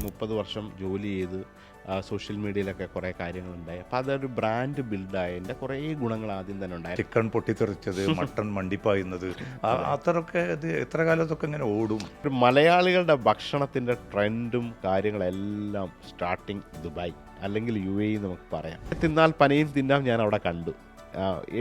30 വർഷം ജോലി ചെയ്ത് സോഷ്യൽ മീഡിയയിലൊക്കെ കുറേ കാര്യങ്ങളുണ്ടായി. അപ്പോൾ അതൊരു ബ്രാൻഡ് ബിൽഡായതിൻ്റെ കുറേ ഗുണങ്ങൾ ആദ്യം തന്നെ ഉണ്ടായി. ചിക്കൻ പൊട്ടിത്തെറിച്ചത്, മട്ടൺ മണ്ടിപ്പായുന്നത്, അത്രയൊക്കെ ഇത് എത്ര കാലത്തൊക്കെ ഇങ്ങനെ ഓടും. ഒരു മലയാളികളുടെ ഭക്ഷണത്തിൻ്റെ ട്രെൻഡും കാര്യങ്ങളെല്ലാം സ്റ്റാർട്ടിങ് ദുബായ് അല്ലെങ്കിൽ UAE നമുക്ക് പറയാം. തിന്നാൽ പനയും തിന്നാം ഞാൻ അവിടെ കണ്ടു.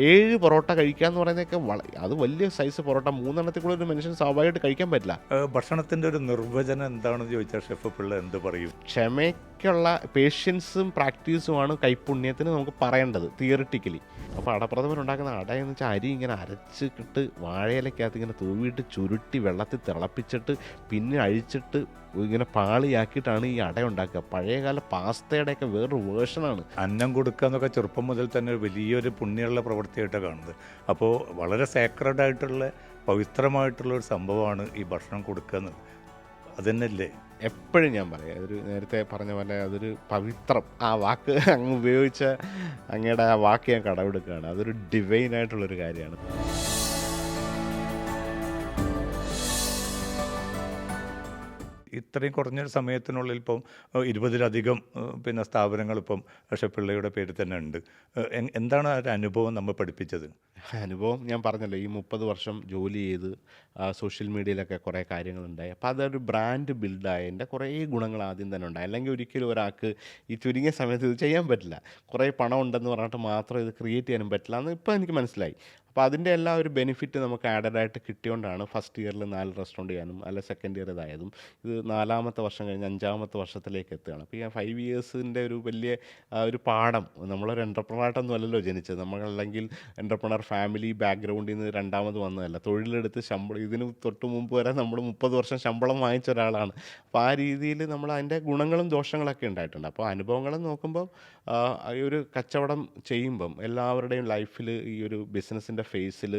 7 പൊറോട്ട കഴിക്കുക എന്ന് പറയുന്നതൊക്കെ അത് വലിയ സൈസ് പൊറോട്ട 3 എണ്ണത്തിൽ കൂടെ ഒരു മനുഷ്യൻ സ്വാഭാവികമായിട്ട് കഴിക്കാൻ പറ്റില്ല. ഭക്ഷണത്തിൻ്റെ ഒരു നിർവചനം എന്താണെന്ന് ചോദിച്ചാൽ ഷെഫ് പിള്ള എന്ത് പറയും? ക്ഷമയ്ക്കുള്ള പേഷ്യൻസും പ്രാക്ടീസുമാണ് കൈപ്പുണ്യത്തിന് നമുക്ക് പറയേണ്ടത് തിയറിറ്റിക്കലി. അപ്പോൾ അടപ്രഥമൻ ഉണ്ടാക്കുന്ന അടയെന്ന് വെച്ചാൽ അരി ഇങ്ങനെ അരച്ചിട്ട് വാഴയിലക്കകത്ത് ഇങ്ങനെ തൂവിയിട്ട് ചുരുട്ടി വെള്ളത്തിൽ തിളപ്പിച്ചിട്ട് പിന്നെ അഴിച്ചിട്ട് ഇങ്ങനെ പാളിയാക്കിയിട്ടാണ് ഈ അട ഉണ്ടാക്കുക. പഴയകാല പാസ്തയുടെയൊക്കെ വേറൊരു വേർഷനാണ്. അന്നം കൊടുക്കുക എന്നൊക്കെ ചെറുപ്പം മുതൽ തന്നെ വലിയൊരു പുണ്യമുള്ള പ്രവൃത്തിയായിട്ടാണ് കാണുന്നത്. അപ്പോൾ വളരെ സേക്രഡായിട്ടുള്ള പവിത്രമായിട്ടുള്ള ഒരു സംഭവമാണ് ഈ ഭക്ഷണം കൊടുക്കുക എന്നത്. അതന്നെയല്ലേ എപ്പോഴും ഞാൻ പറയാം, അതൊരു നേരത്തെ പറഞ്ഞ പോലെ അതൊരു പവിത്രം. ആ വാക്ക് അങ്ങ് ഉപയോഗിച്ച അങ്ങയുടെ ആ വാക്ക് ഞാൻ കടമെടുക്കുകയാണ്. അതൊരു ഡിവൈനായിട്ടുള്ളൊരു കാര്യമാണ്. ഇത്രയും കുറഞ്ഞൊരു സമയത്തിനുള്ളിൽ ഇപ്പം 20-ലധികം പിന്നെ സ്ഥാപനങ്ങൾ ഇപ്പം ഷെഫ് പിള്ളയുടെ പേരിൽ തന്നെ ഉണ്ട്. എന്താണ് ആ ഒരു അനുഭവം നമ്മൾ പഠിപ്പിച്ചത്? അനുഭവം ഞാൻ പറഞ്ഞല്ലോ, ഈ 30 വർഷം ജോലി ചെയ്ത് സോഷ്യൽ മീഡിയയിലൊക്കെ കുറേ കാര്യങ്ങളുണ്ടായി. അപ്പോൾ അതൊരു ബ്രാൻഡ് ബിൽഡായതിൻ്റെ കുറേ ഗുണങ്ങൾ ആദ്യം തന്നെ ഉണ്ടായി. അല്ലെങ്കിൽ ഒരിക്കലും ഒരാൾക്ക് ഈ ചുരുങ്ങിയ സമയത്ത് ഇത് ചെയ്യാൻ പറ്റില്ല. കുറേ പണം ഉണ്ടെന്ന് പറഞ്ഞിട്ട് മാത്രം ഇത് ക്രിയേറ്റ് ചെയ്യാനും പറ്റില്ല എന്ന് ഇപ്പോൾ എനിക്ക് മനസ്സിലായി. അപ്പോൾ അതിൻ്റെ എല്ലാ ഒരു ബെനിഫിറ്റ് നമുക്ക് ആഡഡായിട്ട് കിട്ടിയോണ്ടാണ് ഫസ്റ്റ് ഇയറിൽ 4 റെസ്റ്റോറൻറ്റ് ചെയ്യാനും അല്ല സെക്കൻഡ് ഇയർ ഇതായതും. ഇത് 4ാമത്തെ വർഷം കഴിഞ്ഞ് 5ാമത്തെ വർഷത്തിലേക്ക് എത്തുകയാണ്. അപ്പോൾ ഈ 5 ഇയേഴ്സിൻ്റെ ഒരു വലിയ ഒരു പാഠം. നമ്മളൊരു എൻ്റർപ്രണറായിട്ടൊന്നും അല്ലല്ലോ ജനിച്ചത്. നമ്മളല്ലെങ്കിൽ എൻ്റർപ്രണർ ഫാമിലി ബാക്ക്ഗ്രൗണ്ടിൽ നിന്ന് രണ്ടാമത് വന്നതല്ല. തൊഴിലെടുത്ത് ശമ്പളം ഇതിന് തൊട്ട് മുമ്പ് വരെ നമ്മൾ 30 വർഷം ശമ്പളം വാങ്ങിച്ച ഒരാളാണ്. അപ്പോൾ ആ രീതിയിൽ നമ്മൾ അതിൻ്റെ ഗുണങ്ങളും ദോഷങ്ങളൊക്കെ ഉണ്ടായിട്ടുണ്ട്. അപ്പോൾ അനുഭവങ്ങളും നോക്കുമ്പം ഈ ഒരു കച്ചവടം ചെയ്യുമ്പം എല്ലാവരുടെയും ലൈഫിൽ ഈ ഒരു ബിസിനസ്സിൻ്റെ ഫേസിൽ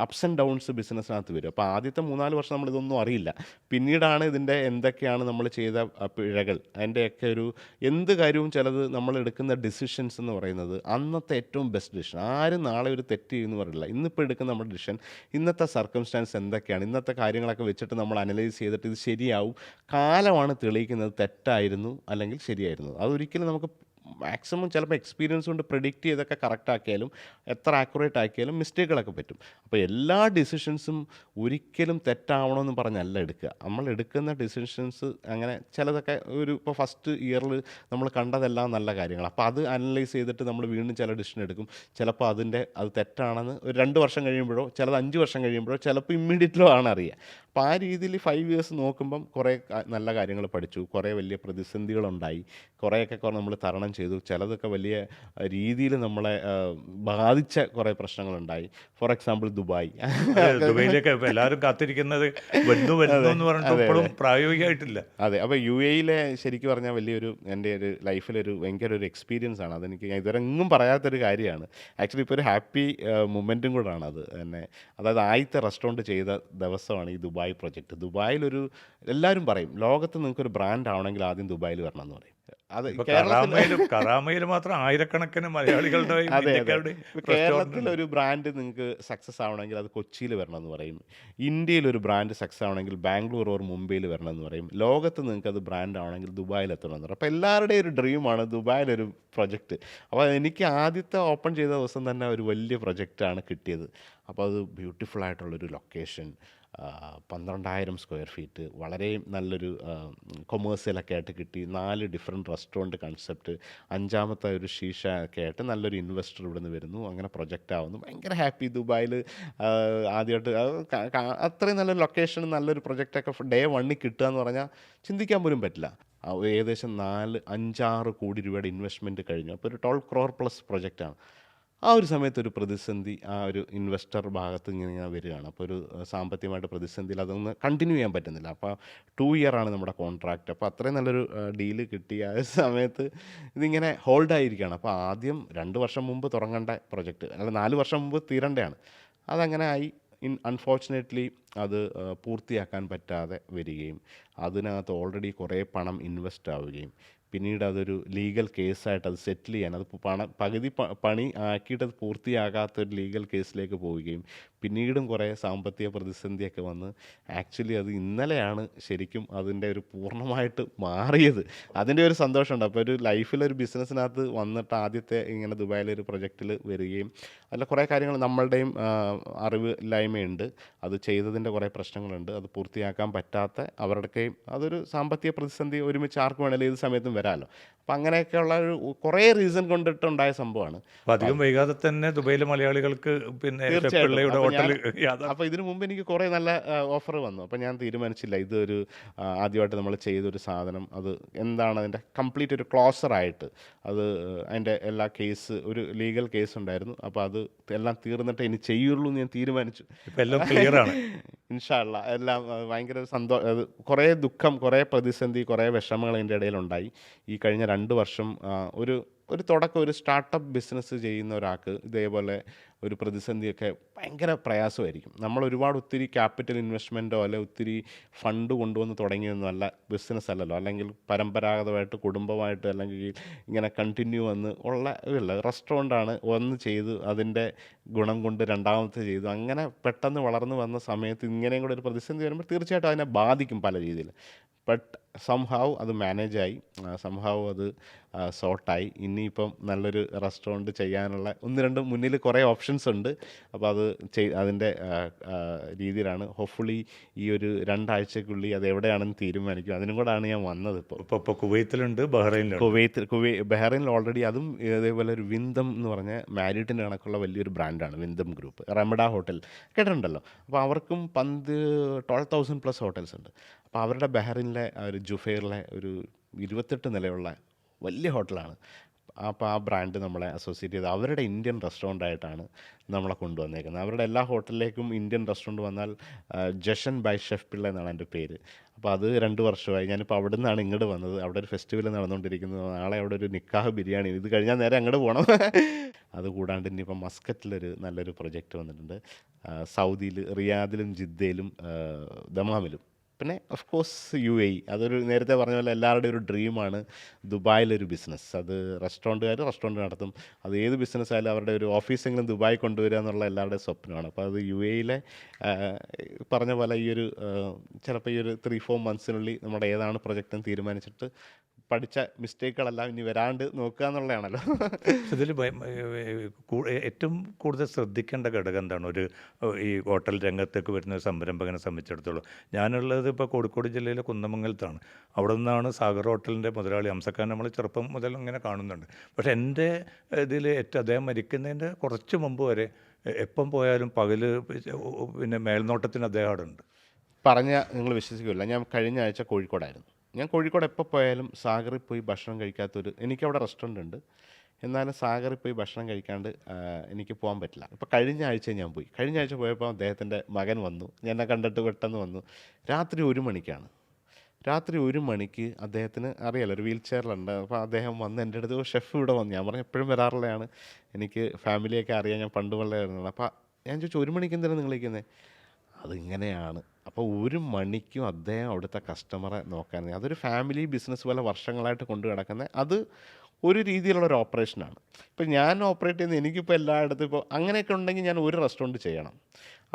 അപ്സ് ആൻഡ് ഡൗൺസ് ബിസിനസ്സിനകത്ത് വരും. അപ്പോൾ ആദ്യത്തെ 3-4 വർഷം നമ്മളിതൊന്നും അറിയില്ല. പിന്നീടാണ് ഇതിൻ്റെ എന്തൊക്കെയാണ് നമ്മൾ ചെയ്ത പിഴകൾ, അതിൻ്റെയൊക്കെ ഒരു എന്ത് കാര്യവും ചിലത് നമ്മൾ എടുക്കുന്ന ഡിസിഷൻസ് എന്ന് പറയുന്നത് അന്നത്തെ ഏറ്റവും ബെസ്റ്റ് ഡിസിഷൻ. ആരും നാളെ ഒരു തെറ്റ് ചെയ്യുമെന്ന് പറയില്ല. ഇന്നിപ്പോൾ എടുക്കുന്ന നമ്മുടെ ഡിസിഷൻ ഇന്നത്തെ സർക്കംസ്റ്റാൻസ് എന്തൊക്കെയാണ്, ഇന്നത്തെ കാര്യങ്ങളൊക്കെ വെച്ചിട്ട് നമ്മൾ അനലൈസ് ചെയ്തിട്ട് ഇത് ശരിയാവും. കാലമാണ് തെളിയിക്കുന്നത് തെറ്റായിരുന്നു അല്ലെങ്കിൽ ശരിയായിരുന്നു. അതൊരിക്കലും നമുക്ക് മാക്സിമം ചിലപ്പോൾ എക്സ്പീരിയൻസ് കൊണ്ട് പ്രെഡിക്റ്റ് ചെയ്തൊക്കെ കറക്റ്റ് ആക്കിയാലും എത്ര ആക്യുറേറ്റ് ആക്കിയാലും മിസ്റ്റേക്കുകളൊക്കെ പറ്റും. അപ്പോൾ എല്ലാ ഡിസിഷൻസും ഒരിക്കലും തെറ്റാവണമെന്ന് പറഞ്ഞല്ല എടുക്കുക. നമ്മൾ എടുക്കുന്ന ഡിസിഷൻസ് അങ്ങനെ ചിലതൊക്കെ ഇപ്പോൾ ഫസ്റ്റ് ഇയറിൽ നമ്മൾ കണ്ടതെല്ലാം നല്ല കാര്യങ്ങൾ. അപ്പോൾ അത് അനലൈസ് ചെയ്തിട്ട് നമ്മൾ വീണ്ടും ചില ഡിസിഷൻ എടുക്കും. ചിലപ്പോൾ അത് തെറ്റാണെന്ന് ഒരു 2 വർഷം കഴിയുമ്പോഴോ ചിലത് 5 വർഷം കഴിയുമ്പോഴോ ചിലപ്പോൾ ഇമ്മീഡിയറ്റ്ലോ ആണ് അറിയുക. അപ്പോൾ ആ രീതിയിൽ 5 ഇയേഴ്സ് നോക്കുമ്പം കുറേ നല്ല കാര്യങ്ങൾ പഠിച്ചു. കുറേ വലിയ പ്രതിസന്ധികളുണ്ടായി. കുറേയൊക്കെ നമ്മൾ തരണം ചെയ്തു. ചിലതൊക്കെ വലിയ രീതിയിൽ നമ്മളെ ബാധിച്ച കുറേ പ്രശ്നങ്ങളുണ്ടായി. ഫോർ എക്സാമ്പിൾ ദുബായിലേക്ക് എല്ലാവരും കാത്തിരിക്കുന്നത് എന്ന് പറഞ്ഞിട്ട് പ്രായോഗികമായിട്ടില്ല. അതെ. അപ്പോൾ UAE ശരിക്കും പറഞ്ഞാൽ വലിയൊരു എൻ്റെ ഒരു ലൈഫിലൊരു ഭയങ്കര ഒരു എക്സ്പീരിയൻസ് ആണ്. അതെനിക്ക് ഞാൻ ഇതുവരെ എങ്ങും പറയാത്തൊരു കാര്യമാണ്. ആക്ച്വലി ഇപ്പോൾ ഒരു ഹാപ്പി മൊമെൻറ്റും കൂടാണ് അത് തന്നെ. അതായത് ആദ്യത്തെ റെസ്റ്റോറൻറ്റ് ചെയ്ത ദിവസമാണ് ഈ ദുബായ് പ്രൊജക്റ്റ്. ദുബായിലൊരു എല്ലാവരും പറയും ലോകത്ത് നിങ്ങൾക്കൊരു ബ്രാൻഡ് ആവണമെങ്കിൽ ആദ്യം ദുബായിൽ വരണം എന്ന് പറയും. അത് കറാമയിൽ മാത്രം ആയിരക്കണക്കിന് മലയാളികളുടെ കേരളത്തിലൊരു ബ്രാൻഡ് നിങ്ങൾക്ക് സക്സസ് ആവണമെങ്കിൽ അത് കൊച്ചിയിൽ വരണം എന്ന് പറയും. ഇന്ത്യയിലൊരു ബ്രാൻഡ് സക്സസ് ആവണമെങ്കിൽ ബാംഗ്ലൂർ ഓർ മുംബൈയിൽ വരണം എന്ന് പറയും. ലോകത്ത് നിങ്ങൾക്ക് അത് ബ്രാൻഡ് ആവണമെങ്കിൽ ദുബായിൽ എത്തണം എന്ന് പറയും. അപ്പോൾ എല്ലാവരുടെയും ഒരു ഡ്രീമാണ് ദുബായിലൊരു പ്രൊജക്റ്റ്. അപ്പോൾ എനിക്ക് ആദ്യത്തെ ഓപ്പൺ ചെയ്ത ദിവസം തന്നെ ഒരു വലിയ പ്രൊജക്റ്റാണ് കിട്ടിയത്. അപ്പോൾ അത് ബ്യൂട്ടിഫുൾ ആയിട്ടുള്ളൊരു ലൊക്കേഷൻ, 12,000 സ്ക്വയർ ഫീറ്റ്, വളരെ നല്ലൊരു കൊമേഴ്സ്യലൊക്കെ ആയിട്ട് കിട്ടി. 4 ഡിഫറെൻറ്റ് റെസ്റ്റോറൻറ്റ് കൺസെപ്റ്റ്, 5ാമത്തെ ഒരു ഷീഷ ഒക്കെ ആയിട്ട് നല്ലൊരു ഇൻവെസ്റ്റർ ഇവിടെ നിന്ന് വരുന്നു. അങ്ങനെ പ്രൊജക്റ്റ് ആവുന്നു. ഭയങ്കര ഹാപ്പി. ദുബായിൽ ആദ്യമായിട്ട് അത്രയും നല്ലൊരു ലൊക്കേഷൻ നല്ലൊരു പ്രൊജക്റ്റൊക്കെ ഡേ 1 കിട്ടുക എന്ന് പറഞ്ഞാൽ ചിന്തിക്കാൻ പോലും പറ്റില്ല. ഏകദേശം 5-6 കോടി രൂപയുടെ ഇൻവെസ്റ്റ്മെൻറ്റ് കഴിഞ്ഞു. അപ്പോൾ ഒരു 12 crore പ്ലസ് പ്രൊജക്റ്റാണ്. ആ ഒരു സമയത്ത് ഒരു പ്രതിസന്ധി ആ ഒരു ഇൻവെസ്റ്റർ ഭാഗത്ത് ഇങ്ങനെ വരികയാണ്. അപ്പോൾ ഒരു സാമ്പത്തികമായിട്ട് പ്രതിസന്ധിയിൽ അതൊന്ന് കണ്ടിന്യൂ ചെയ്യാൻ പറ്റുന്നില്ല. അപ്പോൾ 2 ഇയറാണ് നമ്മുടെ കോൺട്രാക്റ്റ്. അപ്പോൾ അത്രയും നല്ലൊരു ഡീല് കിട്ടിയ ആ സമയത്ത് ഇതിങ്ങനെ ഹോൾഡായിരിക്കുകയാണ്. അപ്പോൾ ആദ്യം 2 വർഷം മുമ്പ് തുടങ്ങേണ്ട പ്രൊജക്റ്റ് അല്ല 4 വർഷം മുമ്പ് തീരേണ്ടതാണ്. അതങ്ങനെ ആയി. അൺഫോർച്ചുനേറ്റ്ലി അത് പൂർത്തിയാക്കാൻ പറ്റാതെ വരികയും അതിനകത്ത് ഓൾറെഡി കുറേ പണം ഇൻവെസ്റ്റ് ആവുകയും പിന്നീട് അതൊരു ലീഗൽ കേസായിട്ട് അത് സെറ്റിൽ ചെയ്യാൻ അത് പകുതി പണി ആക്കിയിട്ട് അത് പൂർത്തിയാകാത്തൊരു ലീഗൽ കേസിലേക്ക് പോവുകയും പിന്നീടും കുറേ സാമ്പത്തിക പ്രതിസന്ധിയൊക്കെ വന്ന് ആക്ച്വലി അത് ഇന്നലെയാണ് ശരിക്കും അതിൻ്റെ ഒരു പൂർണ്ണമായിട്ട് മാറിയത്. അതിൻ്റെ ഒരു സന്തോഷമുണ്ട്. അപ്പോൾ ഒരു ലൈഫിലൊരു ബിസിനസ്സിനകത്ത് വന്നിട്ട് ആദ്യത്തെ ഇങ്ങനെ ദുബായിലൊരു പ്രൊജക്റ്റിൽ വരികയും അതിൽ കുറേ കാര്യങ്ങൾ നമ്മളുടെയും അറിവ് ഇല്ലായ്മയുണ്ട്, അത് ചെയ്തതിൻ്റെ കുറേ പ്രശ്നങ്ങളുണ്ട്, അത് പൂർത്തിയാക്കാൻ പറ്റാത്ത അവരുടെയൊക്കെയും അതൊരു സാമ്പത്തിക പ്രതിസന്ധി ഒരുമിച്ച് ആർക്ക് വേണമെങ്കിലും ഏത് സമയത്തും വരാമല്ലോ. അപ്പം അങ്ങനെയൊക്കെയുള്ള ഒരു കുറേ റീസൺ കൊണ്ടിട്ടുണ്ടായ സംഭവമാണ്. അപ്പോൾ അധികം വൈകാതെ തന്നെ ദുബൈയിലെ മലയാളികൾക്ക് പിന്നെ ഷെഫ് തീർച്ചയായിട്ടും. പിള്ളയുടെ അപ്പോൾ ഞാൻ ഹോട്ടൽ അപ്പോൾ ഇതിനു മുമ്പ് എനിക്ക് കുറേ നല്ല ഓഫർ വന്നു. അപ്പോൾ ഞാൻ തീരുമാനിച്ചില്ല ഇതൊരു ആദ്യമായിട്ട് നമ്മൾ ചെയ്തൊരു സാധനം അത് എന്താണ് അതിൻ്റെ കംപ്ലീറ്റ് ഒരു ക്ലോസറായിട്ട് അത് അതിൻ്റെ എല്ലാ കേസ് ഒരു ലീഗൽ കേസ് ഉണ്ടായിരുന്നു. അപ്പോൾ അത് എല്ലാം തീർന്നിട്ട് ഇനി ചെയ്യുള്ളൂ എന്ന് ഞാൻ തീരുമാനിച്ചു. ഇപ്പം എല്ലാം ക്ലിയറാണ്. ഇൻഷാ അള്ളാ എല്ലാം ഭയങ്കര അത് കുറേ ദുഃഖം, കുറേ പ്രതിസന്ധി, കുറേ വിഷമങ്ങൾ അതിൻ്റെ ഇടയിലുണ്ടായി. ഈ കഴിഞ്ഞ 2 വർഷം ഒരു ഒരു തുടക്കം ഒരു സ്റ്റാർട്ടപ്പ് ബിസിനസ് ചെയ്യുന്ന ഒരാൾക്ക് ഇതേപോലെ ഒരു പ്രതിസന്ധിയൊക്കെ ഭയങ്കര പ്രയാസമായിരിക്കും. നമ്മൾ ഒരുപാട് ഒത്തിരി ക്യാപിറ്റൽ ഇൻവെസ്റ്റ്മെൻറ്റോ അല്ലെ ഒത്തിരി ഫണ്ട് കൊണ്ടുവന്ന് തുടങ്ങിയൊന്നുമല്ല ബിസിനസ് അല്ലല്ലോ. അല്ലെങ്കിൽ പരമ്പരാഗതമായിട്ട് കുടുംബമായിട്ട് അല്ലെങ്കിൽ ഇങ്ങനെ കണ്ടിന്യൂ വന്ന് ഉള്ള ഇല്ല. റെസ്റ്റോറൻ്റാണ് ഒന്ന് ചെയ്തു, അതിൻ്റെ ഗുണം കൊണ്ട് രണ്ടാമത്തെ ചെയ്തു, അങ്ങനെ പെട്ടെന്ന് വളർന്നു വന്ന സമയത്ത് ഇങ്ങനെയും കൂടെ ഒരു പ്രതിസന്ധി വരുമ്പോൾ തീർച്ചയായിട്ടും അതിനെ ബാധിക്കും പല രീതിയിൽ. ബട്ട് സംഹാവ് അത് മാനേജായി, സംഹാവ് അത് സോർട്ടായി. ഇനിയിപ്പം നല്ലൊരു റെസ്റ്റോറൻറ്റ് ചെയ്യാനുള്ള 1-2 മുന്നിൽ കുറേ ഓപ്ഷൻസ് ഉണ്ട്. അപ്പോൾ അത് അതിൻ്റെ രീതിയിലാണ്. ഹോപ്പ്ഫുള്ളി ഈ ഒരു 2 ആഴ്ചക്കുള്ളിൽ അത് എവിടെയാണെന്ന് തീരുമാനിക്കും. അതിനും കൂടാണ് ഞാൻ വന്നത്. ഇപ്പോൾ കുവൈത്തിലുണ്ട്, ബഹ്റൈനിലുണ്ട്. ബഹ്റൈനിൽ ഓൾറെഡി അതും ഇതേപോലെ ഒരു വിന്തം എന്ന് പറഞ്ഞ മാരിറ്റിൻ്റെ കണക്കുള്ള വലിയൊരു ബ്രാൻഡാണ് വിന്തം ഗ്രൂപ്പ്. റമഡ ഹോട്ടൽ കേട്ടിട്ടുണ്ടല്ലോ. അപ്പോൾ അവർക്കും 12,000+ ഹോട്ടൽസ് ഉണ്ട്. അപ്പോൾ അവരുടെ ബഹ്റൈനിലെ ഒരു ജുഫൈറിലെ ഒരു 28 നിലയുള്ള വലിയ ഹോട്ടലാണ്. അപ്പോൾ ആ ബ്രാൻഡ് നമ്മളെ അസോസിയേറ്റ് ചെയ്ത് അവരുടെ ഇന്ത്യൻ റെസ്റ്റോറൻ്റായിട്ടാണ് നമ്മളെ കൊണ്ടുവന്നേക്കുന്നത്. അവരുടെ എല്ലാ ഹോട്ടലിലേക്കും ഇന്ത്യൻ റെസ്റ്റോറൻറ്റ് വന്നാൽ ജഷൻ ബൈ ഷെഫ് പിള്ള എന്നാണ് എൻ്റെ പേര്. അപ്പോൾ അത് 2 വർഷമായി. ഞാനിപ്പോൾ അവിടെ നിന്നാണ് ഇങ്ങോട്ട് വന്നത്. അവിടെ ഒരു ഫെസ്റ്റിവൽ നടന്നുകൊണ്ടിരിക്കുന്നത്. നാളെ അവിടെ ഒരു നിക്കാഹ് ബിരിയാണി, ഇത് കഴിഞ്ഞാൽ നേരെ അങ്ങോട്ട് പോകണം. അതുകൂടാണ്ട് ഇനിയിപ്പം മസ്കറ്റിലൊരു നല്ലൊരു പ്രൊജക്റ്റ് വന്നിട്ടുണ്ട്. സൗദിയിൽ റിയാദിലും ജിദ്ദയിലും ദമാമിലും. പിന്നെ ഓഫ് കോഴ്സ് UAE. അതൊരു നേരത്തെ പറഞ്ഞ പോലെ എല്ലാവരുടെയും ഒരു ഡ്രീമാണ് ദുബായിലൊരു ബിസിനസ്. അത് റെസ്റ്റോറൻറ്റ് നടത്തും. അത് ഏത് ബിസിനസ് ആയാലും അവരുടെ ഒരു ഓഫീസെങ്കിലും ദുബായ് കൊണ്ടുവരിക എന്നുള്ള എല്ലാവരുടെയും സ്വപ്നമാണ്. അപ്പോൾ അത് UAE പറഞ്ഞ പോലെ ഈ ഒരു ചിലപ്പോൾ ഈ ഒരു 3-4 മന്ത്സിനുള്ളിൽ നമ്മുടെ ഏതാണ് പ്രൊജക്റ്റ് എന്ന് തീരുമാനിച്ചിട്ട് പഠിച്ച മിസ്റ്റേക്കുകളെല്ലാം ഇനി വരാണ്ട് നോക്കുക എന്നുള്ളതാണല്ലോ. ഇതിൽ ഏറ്റവും കൂടുതൽ ശ്രദ്ധിക്കേണ്ട ഘടകം എന്താണ് ഈ ഹോട്ടൽ രംഗത്തേക്ക് വരുന്ന ഒരു സംരംഭകനെ സംബന്ധിച്ചിടത്തോളം? ഞാനുള്ളത് ഇപ്പോൾ കോഴിക്കോട് ജില്ലയിലെ കുന്നമംഗലത്താണ്. അവിടെ നിന്നാണ് സാഗർ ഹോട്ടലിൻ്റെ മുതലാളി ഹംസഖാൻ നമ്മൾ ചെറുപ്പം മുതൽ ഇങ്ങനെ കാണുന്നുണ്ട്. പക്ഷേ എൻ്റെ ഇതിൽ അദ്ദേഹം മരിക്കുന്നതിൻ്റെ കുറച്ച് മുമ്പ് വരെ എപ്പം പോയാലും പകൽ പിന്നെ മേൽനോട്ടത്തിന് അദ്ദേഹം അവിടെ ഉണ്ട്. പറഞ്ഞാൽ നിങ്ങൾ വിശ്വസിക്കില്ല, ഞാൻ കഴിഞ്ഞ ആഴ്ച കോഴിക്കോടായിരുന്നു. ഞാൻ കോഴിക്കോട് എപ്പോൾ പോയാലും സാഗറിൽ പോയി ഭക്ഷണം കഴിക്കാത്തൊരു, എനിക്കവിടെ റെസ്റ്റോറൻ്റ് ഉണ്ട്, എന്നാലും സാഗറിൽ പോയി ഭക്ഷണം കഴിക്കാണ്ട് എനിക്ക് പോകാൻ പറ്റില്ല. ഇപ്പോൾ കഴിഞ്ഞ ആഴ്ച ഞാൻ പോയി. കഴിഞ്ഞ ആഴ്ച പോയപ്പോൾ അദ്ദേഹത്തിൻ്റെ മകൻ വന്നു, എന്നെ കണ്ടിട്ട് പെട്ടെന്ന് വന്നു. രാത്രി 1 മണിക്കാണ്. രാത്രി 1 മണിക്ക് അദ്ദേഹത്തിന് അറിയാലോ ഒരു വീൽ ചെയറിലുണ്ട്. അപ്പോൾ അദ്ദേഹം വന്ന് എൻ്റെ അടുത്ത് ഷെഫ് ഇവിടെ വന്നു. ഞാൻ പറഞ്ഞു എപ്പോഴും വരാറുള്ളതാണ്, എനിക്ക് ഫാമിലിയൊക്കെ അറിയാം, ഞാൻ പണ്ട് വളരെ വരുന്നത്. അപ്പോൾ ഞാൻ ചോദിച്ചു 1 മണിക്ക് എന്തിനാണ് നിങ്ങൾ ഇരിക്കുന്നത്? അതിങ്ങനെയാണ്. അപ്പോൾ 1 മണിക്കും അദ്ദേഹം അവിടുത്തെ കസ്റ്റമറെ നോക്കാൻ, അതൊരു ഫാമിലി ബിസിനസ് പോലെ വർഷങ്ങളായിട്ട് കൊണ്ടു കിടക്കുന്നത്. അത് ഒരു രീതിയിലുള്ളൊരു ഓപ്പറേഷനാണ്. ഇപ്പോൾ ഞാൻ ഓപ്പറേറ്റ് ചെയ്യുന്നത്, എനിക്കിപ്പോൾ എല്ലായിടത്തും ഇപ്പോൾ അങ്ങനെയൊക്കെ ഉണ്ടെങ്കിൽ ഞാൻ ഒരു റെസ്റ്റോറൻറ്റ് ചെയ്യണം,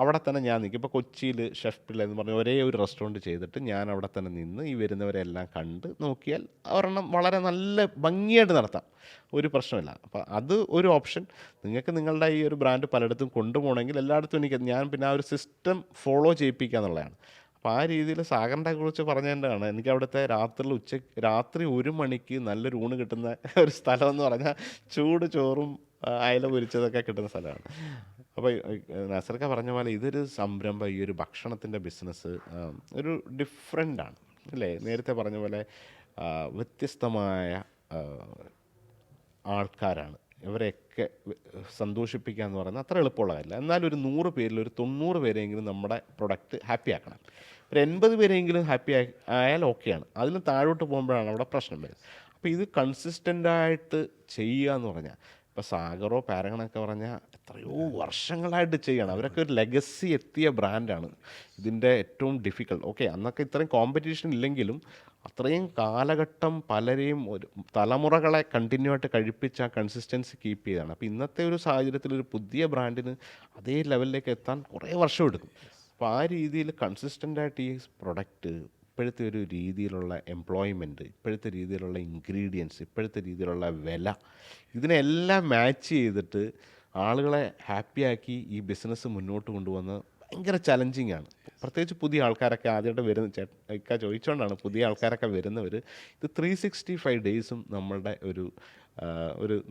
അവിടെ തന്നെ ഞാൻ നിൽക്കും. ഇപ്പോൾ കൊച്ചിയിൽ ഷെഫ് പിള്ള എന്ന് പറഞ്ഞ ഒരേ ഒരു റെസ്റ്റോറൻറ്റ് ചെയ്തിട്ട് ഞാൻ അവിടെ തന്നെ നിന്ന് ഈ വരുന്നവരെല്ലാം കണ്ട് നോക്കിയാൽ ഒരെണ്ണം വളരെ നല്ല ഭംഗിയായിട്ട് നടത്താം, ഒരു പ്രശ്നമില്ല. അപ്പോൾ അത് ഒരു ഓപ്ഷൻ. നിങ്ങൾക്ക് നിങ്ങളുടെ ഈ ഒരു ബ്രാൻഡ് പലയിടത്തും കൊണ്ടുപോകണമെങ്കിൽ എല്ലായിടത്തും ഞാൻ പിന്നെ ആ ഒരു സിസ്റ്റം ഫോളോ ചെയ്യിപ്പിക്കുക എന്നുള്ളതാണ്. അപ്പോൾ ആ രീതിയിൽ സാഗറിനെ കുറിച്ച് പറഞ്ഞതിൻ്റെയാണ് എനിക്ക് അവിടുത്തെ രാത്രി 1 മണിക്ക് നല്ലൊരു ഊണ് കിട്ടുന്ന ഒരു സ്ഥലം എന്ന് പറഞ്ഞാൽ ചൂട് ചോറും അയല പൊരിച്ചതൊക്കെ കിട്ടുന്ന സ്ഥലമാണ്. അപ്പോൾ നസർക്ക പറഞ്ഞ പോലെ ഇതൊരു സംരംഭം, ഈ ഒരു ഭക്ഷണത്തിൻ്റെ ബിസിനസ് ഒരു ഡിഫറെൻ്റാണ് അല്ലേ? നേരത്തെ പറഞ്ഞ പോലെ വ്യത്യസ്തമായ ആൾക്കാരാണ്. ഇവരെയൊക്കെ സന്തോഷിപ്പിക്കുക എന്ന് പറയുന്നത് അത്ര എളുപ്പമുള്ള കാര്യമില്ല. എന്നാലും ഒരു 100 പേരിൽ ഒരു 90 പേരെങ്കിലും നമ്മുടെ പ്രൊഡക്റ്റ് ഹാപ്പി ആക്കണം. ഒരു 80 പേരെങ്കിലും ഹാപ്പി ആയാൽ ഓക്കെയാണ്. അതിന് താഴോട്ട് പോകുമ്പോഴാണ് അവിടെ പ്രശ്നം വരുന്നത്. അപ്പോൾ ഇത് കൺസിസ്റ്റൻ്റായിട്ട് ചെയ്യുക എന്ന് പറഞ്ഞാൽ, ഇപ്പോൾ സാഗറോ പാരഗണൊക്കെ പറഞ്ഞാൽ എത്രയോ വർഷങ്ങളായിട്ട് ചെയ്യണം. അവരൊക്കെ ഒരു ലെഗസി എത്തിയ ബ്രാൻഡാണ്. ഇതിൻ്റെ ഏറ്റവും ഡിഫിക്കൽട്ട്, ഓക്കെ അന്നൊക്കെ ഇത്രയും കോമ്പറ്റീഷൻ ഇല്ലെങ്കിലും അത്രയും കാലഘട്ടം പലരെയും ഒരു തലമുറകളെ കണ്ടിന്യൂ ആയിട്ട് കഴിപ്പിച്ച് ആ കൺസിസ്റ്റൻസി കീപ്പ് ചെയ്തതാണ്. അപ്പോൾ ഇന്നത്തെ ഒരു സാഹചര്യത്തിൽ ഒരു പുതിയ ബ്രാൻഡിന് അതേ ലെവലിലേക്ക് എത്താൻ കുറേ വർഷം എടുക്കും. അപ്പോൾ ആ രീതിയിൽ കൺസിസ്റ്റൻ്റായിട്ട് ഈ പ്രൊഡക്റ്റ്, ഇപ്പോഴത്തെ ഒരു രീതിയിലുള്ള എംപ്ലോയ്മെൻറ്റ്, ഇപ്പോഴത്തെ രീതിയിലുള്ള ഇൻഗ്രീഡിയൻസ്, ഇപ്പോഴത്തെ രീതിയിലുള്ള വില, ഇതിനെല്ലാം മാച്ച് ചെയ്തിട്ട് ആളുകളെ ഹാപ്പിയാക്കി ഈ ബിസിനസ് മുന്നോട്ട് കൊണ്ടുവന്ന് ഭയങ്കര ചലഞ്ചിങ് ആണ്. പ്രത്യേകിച്ച് പുതിയ ആൾക്കാരൊക്കെ ആദ്യമായിട്ട് വരുന്ന ചേട്ടൻ ചോദിച്ചുകൊണ്ടാണ് പുതിയ ആൾക്കാരൊക്കെ വരുന്നവർ ഇത് 365 ഡേയ്സും നമ്മളുടെ ഒരു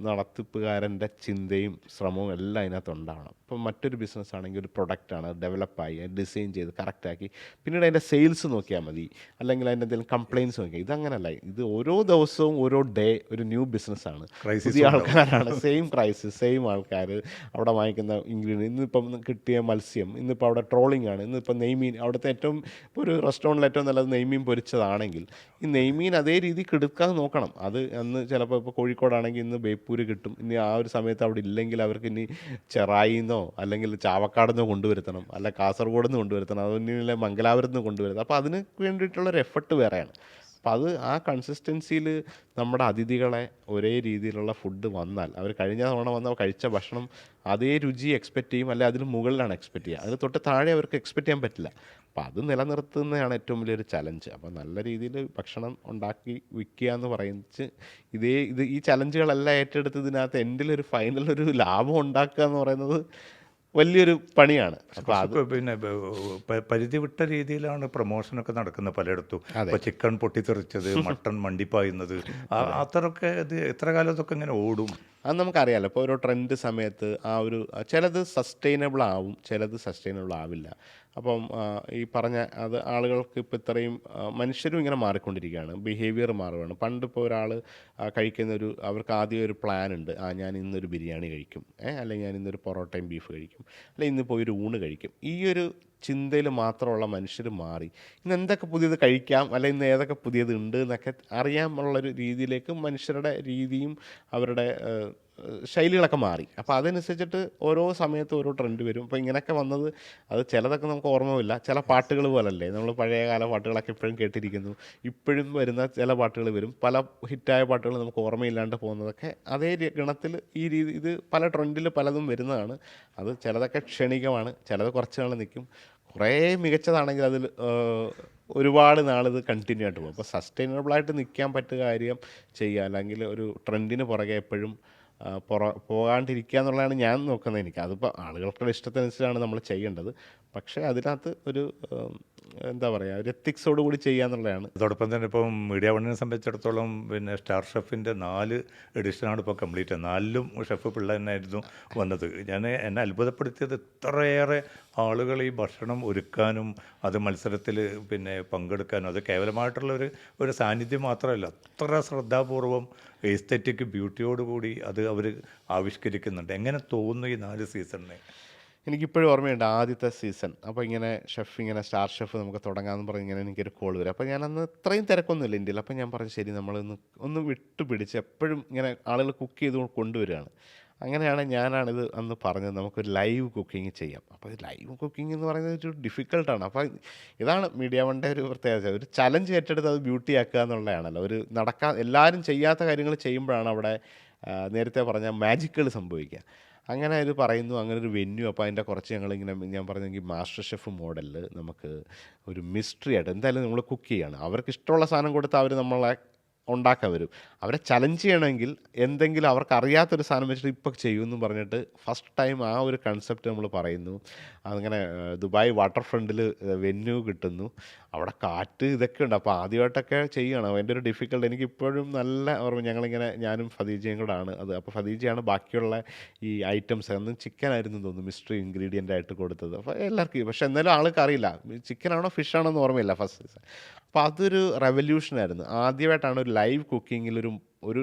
നടത്തിപ്പുകാരൻ്റെ ചിന്തയും ശ്രമവും എല്ലാം അതിനകത്ത് ഉണ്ടാവണം. ഇപ്പം മറ്റൊരു ബിസിനസ് ആണെങ്കിൽ ഒരു പ്രൊഡക്റ്റാണ്, ഡിവലപ്പായി ഡിസൈൻ ചെയ്ത് കറക്റ്റാക്കി പിന്നീട് അതിൻ്റെ സെയിൽസ് നോക്കിയാൽ മതി, അല്ലെങ്കിൽ അതിൻ്റെ എന്തെങ്കിലും കംപ്ലയിൻസ് നോക്കിയാൽ. ഇതങ്ങനല്ല, ഇത് ഓരോ ദിവസവും ഓരോ ഡേ ഒരു ന്യൂ ബിസിനസ്സാണ്. പുതിയ ആൾക്കാരാണ്, സെയിം ക്രൈസിസ്, സെയിം ആൾക്കാർ അവിടെ വാങ്ങിക്കുന്ന ഇൻഗ്രീഡിയൻ. ഇന്നിപ്പം കിട്ടിയ മത്സ്യം, ഇന്നിപ്പോൾ അവിടെ ട്രോളിംഗ് ആണ്, ഇന്നിപ്പോൾ നെയ്മീൻ, അവിടുത്തെ ഏറ്റവും ഇപ്പോൾ ഒരു റെസ്റ്റോറൻറ്റിൽ ഏറ്റവും നല്ലത് നെയ്മീൻ പൊരിച്ചതാണെങ്കിൽ ഈ നെയ്മീൻ അതേ രീതിക്ക് എടുക്കാതെ നോക്കണം. അത് അന്ന് ചിലപ്പോൾ ഇപ്പോൾ കോഴിക്കോടാണെങ്കിൽ ഇന്ന് ബേപ്പൂര് കിട്ടും, ഇനി ആ ഒരു സമയത്ത് അവിടെ ഇല്ലെങ്കിൽ അവർക്ക് ഇനി ചെറായിന്നോ അല്ലെങ്കിൽ ചാവക്കാട് നിന്ന് കൊണ്ടുവരുത്തണം, അല്ല കാസർഗോഡ് നിന്ന് കൊണ്ടുവരുത്തണം, അതുപോലെ മംഗലാപുരത്ത് നിന്ന് കൊണ്ടുവരുത്തണം. അപ്പോൾ അതിന് വേണ്ടിയിട്ടുള്ളൊരു എഫർട്ട് വേറെയാണ്. അപ്പം അത് ആ കൺസിസ്റ്റൻസിയിൽ നമ്മുടെ അതിഥികളെ ഒരേ രീതിയിലുള്ള ഫുഡ് വന്നാൽ, അവർ കഴിഞ്ഞ തവണ വന്ന കഴിച്ച ഭക്ഷണം അതേ രുചി എക്സ്പെക്റ്റ് ചെയ്യും, അല്ലെ അതിന് മുകളിലാണ് എക്സ്പെക്റ്റ് ചെയ്യുക. അതിന് തൊട്ട് താഴെ അവർക്ക് എക്സ്പെക്റ്റ് ചെയ്യാൻ പറ്റില്ല. അപ്പോൾ അത് നിലനിർത്തുന്നതാണ് ഏറ്റവും വലിയൊരു ചലഞ്ച്. അപ്പോൾ നല്ല രീതിയിൽ ഭക്ഷണം ഉണ്ടാക്കി വിൽക്കുക എന്ന് പറയുന്നത് ഈ ചലഞ്ചുകളെല്ലാം ഏറ്റെടുത്ത് ഇതിനകത്ത് എൻഡിലൊരു ഫൈനലൊരു ലാഭം ഉണ്ടാക്കുക എന്ന് പറയുന്നത് വലിയൊരു പണിയാണ്. അപ്പോൾ അത് പിന്നെ പരിധി വിട്ട രീതിയിലാണ് പ്രൊമോഷനൊക്കെ നടക്കുന്നത് പലയിടത്തും. ഇപ്പോൾ ചിക്കൻ പൊട്ടിത്തെറിച്ചത്, മട്ടൺ മണ്ടിപ്പായുന്നത്, അത്രയൊക്കെ ഇത് എത്ര കാലം ഇതൊക്കെ ഇങ്ങനെ ഓടും? അത് നമുക്കറിയാമല്ലോ. ഇപ്പോൾ ഓരോ ട്രെൻഡ് സമയത്ത് ചിലത് സസ്റ്റൈനബിൾ ആവും, ചിലത് സസ്റ്റൈനബിൾ ആവില്ല. അപ്പം ഈ പറഞ്ഞ അത് ആളുകൾക്ക് ഇപ്പോൾ ഇത്രയും മനുഷ്യരും ഇങ്ങനെ മാറിക്കൊണ്ടിരിക്കുകയാണ്, ബിഹേവിയർ മാറുകയാണ്. പണ്ടിപ്പോൾ ഒരാൾ അവർക്ക് ആദ്യം ഒരു പ്ലാൻ ഉണ്ട്, ഞാൻ ഇന്നൊരു ബിരിയാണി കഴിക്കും, അല്ലെങ്കിൽ ഞാൻ ഇന്നൊരു പൊറോട്ടയും ബീഫ് കഴിക്കും, അല്ലെങ്കിൽ ഇന്ന് പോയി ഒരു ഊണ് കഴിക്കും. ഈ ഒരു ചിന്തയിൽ മാത്രമുള്ള മനുഷ്യർ മാറി ഇന്ന് എന്തൊക്കെ പുതിയത് കഴിക്കാം, അല്ലെങ്കിൽ ഇന്ന് ഏതൊക്കെ പുതിയത് ഉണ്ട് എന്നൊക്കെ അറിയാമുള്ളൊരു രീതിയിലേക്ക് മനുഷ്യരുടെ രീതിയും അവരുടെ ശൈലികളൊക്കെ മാറി. അപ്പോൾ അതനുസരിച്ചിട്ട് ഓരോ സമയത്ത് ഓരോ ട്രെൻഡ് വരും. അപ്പോൾ ഇങ്ങനെയൊക്കെ വന്നത് അത് ചിലതൊക്കെ നമുക്ക് ഓർമ്മയില്ല. ചില പാട്ടുകൾ പോലല്ലേ, നമ്മൾ പഴയകാല പാട്ടുകളൊക്കെ ഇപ്പോഴും കേട്ടിരിക്കുന്നു, ഇപ്പോഴും വരുന്ന ചില പാട്ടുകൾ വരും. പല ഹിറ്റായ പാട്ടുകൾ നമുക്ക് ഓർമ്മയില്ലാണ്ട് പോകുന്നതൊക്കെ അതേ ഗണത്തിൽ ഇത് പല ട്രെൻഡിൽ പലതും വരുന്നതാണ്. അത് ചിലതൊക്കെ ക്ഷണികമാണ്, ചിലത് കുറച്ച് നാൾ നിൽക്കും. കുറേ മികച്ചതാണെങ്കിൽ അതിൽ ഒരുപാട് നാളിത് കണ്ടിന്യൂ ആയിട്ട് പോകും. അപ്പോൾ സസ്റ്റൈനബിളായിട്ട് നിൽക്കാൻ പറ്റുക കാര്യം ചെയ്യുക, അല്ലെങ്കിൽ ഒരു ട്രെൻഡിന് പുറകെ എപ്പോഴും പോകാണ്ടിരിക്കുക എന്നുള്ളതാണ് ഞാൻ നോക്കുന്നത്. അതിപ്പോൾ ആളുകൾക്കുള്ള ഇഷ്ടത്തിനനുസരിച്ചാണ് നമ്മൾ ചെയ്യേണ്ടത്. പക്ഷേ അതിനകത്ത് എന്താ പറയുക, ഒരു എത്തിക്സോട് കൂടി ചെയ്യുക എന്നുള്ളതാണ്. അതോടൊപ്പം തന്നെ ഇപ്പം മീഡിയ വണ്ണിനെ സംബന്ധിച്ചിടത്തോളം പിന്നെ സ്റ്റാർ ഷെഫിൻ്റെ 4 എഡിഷനാണ് ഇപ്പോൾ കംപ്ലീറ്റ്. 4ലും ഷെഫ് പിള്ള തന്നെയായിരുന്നു വന്നത്. എന്നെ അത്ഭുതപ്പെടുത്തിയത് ഇത്രയേറെ ആളുകൾ ഈ ഭക്ഷണം ഒരുക്കാനും അത് മത്സരത്തിൽ പിന്നെ പങ്കെടുക്കാനും, അത് കേവലമായിട്ടുള്ളൊരു സാന്നിധ്യം മാത്രമല്ല, അത്ര ശ്രദ്ധാപൂർവം എസ്തെറ്റിക് ബ്യൂട്ടിയോടുകൂടി അത് അവർ ആവിഷ്കരിക്കുന്നുണ്ട്. എങ്ങനെ തോന്നുന്നു ഈ 4 സീസണിനെ? എനിക്കിപ്പോഴും ഓർമ്മയുണ്ട് ആദ്യത്തെ സീസൺ. അപ്പോൾ ഇങ്ങനെ സ്റ്റാർ ഷെഫ് നമുക്ക് തുടങ്ങാമെന്ന് പറഞ്ഞ് ഇങ്ങനെ എനിക്കൊരു കോൾ വരും. അപ്പോൾ ഞാനന്ന് ഇത്രയും തിരക്കൊന്നുമില്ല ഇന്ത്യയിൽ. അപ്പോൾ ഞാൻ പറഞ്ഞു ശരി, നമ്മളൊന്ന് വിട്ടുപിടിച്ച് എപ്പോഴും ഇങ്ങനെ ആളുകൾ കുക്ക് ചെയ്ത് കൊണ്ടുവരികയാണ്. അങ്ങനെയാണ് ഞാനാണിത് അന്ന് പറഞ്ഞത്, നമുക്കൊരു ലൈവ് കുക്കിംഗ് ചെയ്യാം. അപ്പോൾ ലൈവ് കുക്കിംഗ് എന്ന് പറയുന്നത് ഒരു ഡിഫിക്കൽട്ടാണ്. അപ്പോൾ ഇതാണ് മീഡിയ വണ്ണിൻ്റെ ഒരു പ്രത്യേകത, ഒരു ചലഞ്ച് ഏറ്റെടുത്ത് അത് ബ്യൂട്ടി ആക്കുക എന്നുള്ളതാണല്ലോ. എല്ലാവരും ചെയ്യാത്ത കാര്യങ്ങൾ ചെയ്യുമ്പോഴാണ് അവിടെ നേരത്തെ പറഞ്ഞ മാജിക്കുകൾ സംഭവിക്കുക. അങ്ങനെ ഇത് പറയുന്നു, അങ്ങനെ ഒരു വെന്യൂ. അപ്പോൾ അതിൻ്റെ കുറച്ച് ഞാൻ പറഞ്ഞെങ്കിൽ മാസ്റ്റർ ഷെഫ് മോഡലിൽ നമുക്ക് ഒരു മിസ്റ്ററി ആയിട്ട് എന്തായാലും നമ്മൾ കുക്ക് ചെയ്യുകയാണ്. അവർക്ക് ഇഷ്ടമുള്ള സാധനം കൊടുത്ത് അവർ നമ്മളെ ഉണ്ടാക്കാൻ വരും. അവരെ ചലഞ്ച് ചെയ്യണമെങ്കിൽ എന്തെങ്കിലും അവർക്ക് അറിയാത്തൊരു സാധനം വെച്ചിട്ട് ഇപ്പോൾ ചെയ്യുമെന്ന് പറഞ്ഞിട്ട് ഫസ്റ്റ് ടൈം ആ ഒരു കൺസെപ്റ്റ് നമ്മൾ പറയുന്നു. അങ്ങനെ ദുബായ് വാട്ടർ ഫ്രണ്ടിൽ വെന്യൂ കിട്ടുന്നു, അവിടെ കാറ്റ് ഇതൊക്കെ ഉണ്ട്. അപ്പോൾ ആദ്യമായിട്ടൊക്കെ ചെയ്യുകയാണ്. അതിൻ്റെ ഒരു ഡിഫിക്കൽട്ട് എനിക്കിപ്പോഴും നല്ല ഓർമ്മ. ഞാനും ഫദീജയും കൂടാണ് അത്. അപ്പോൾ ഫദീജയാണ് ബാക്കിയുള്ള ഈ ഐറ്റംസ്, അന്ന് ചിക്കനായിരുന്നു തോന്നുന്നു മിസ്റ്ററി ഇൻഗ്രീഡിയൻ്റ് ആയിട്ട് കൊടുത്തത്. അപ്പോൾ എല്ലാവർക്കും, പക്ഷേ എന്നാലും ആൾക്ക് അറിയില്ല ചിക്കനാണോ ഫിഷാണോ എന്ന് ഓർമ്മയില്ല ഫസ്റ്റ് സീസൺ. അപ്പോൾ അതൊരു റെവല്യൂഷനായിരുന്നു. ആദ്യമായിട്ടാണ് ഒരു ലൈവ് കുക്കിങ്ങിൽ ഒരു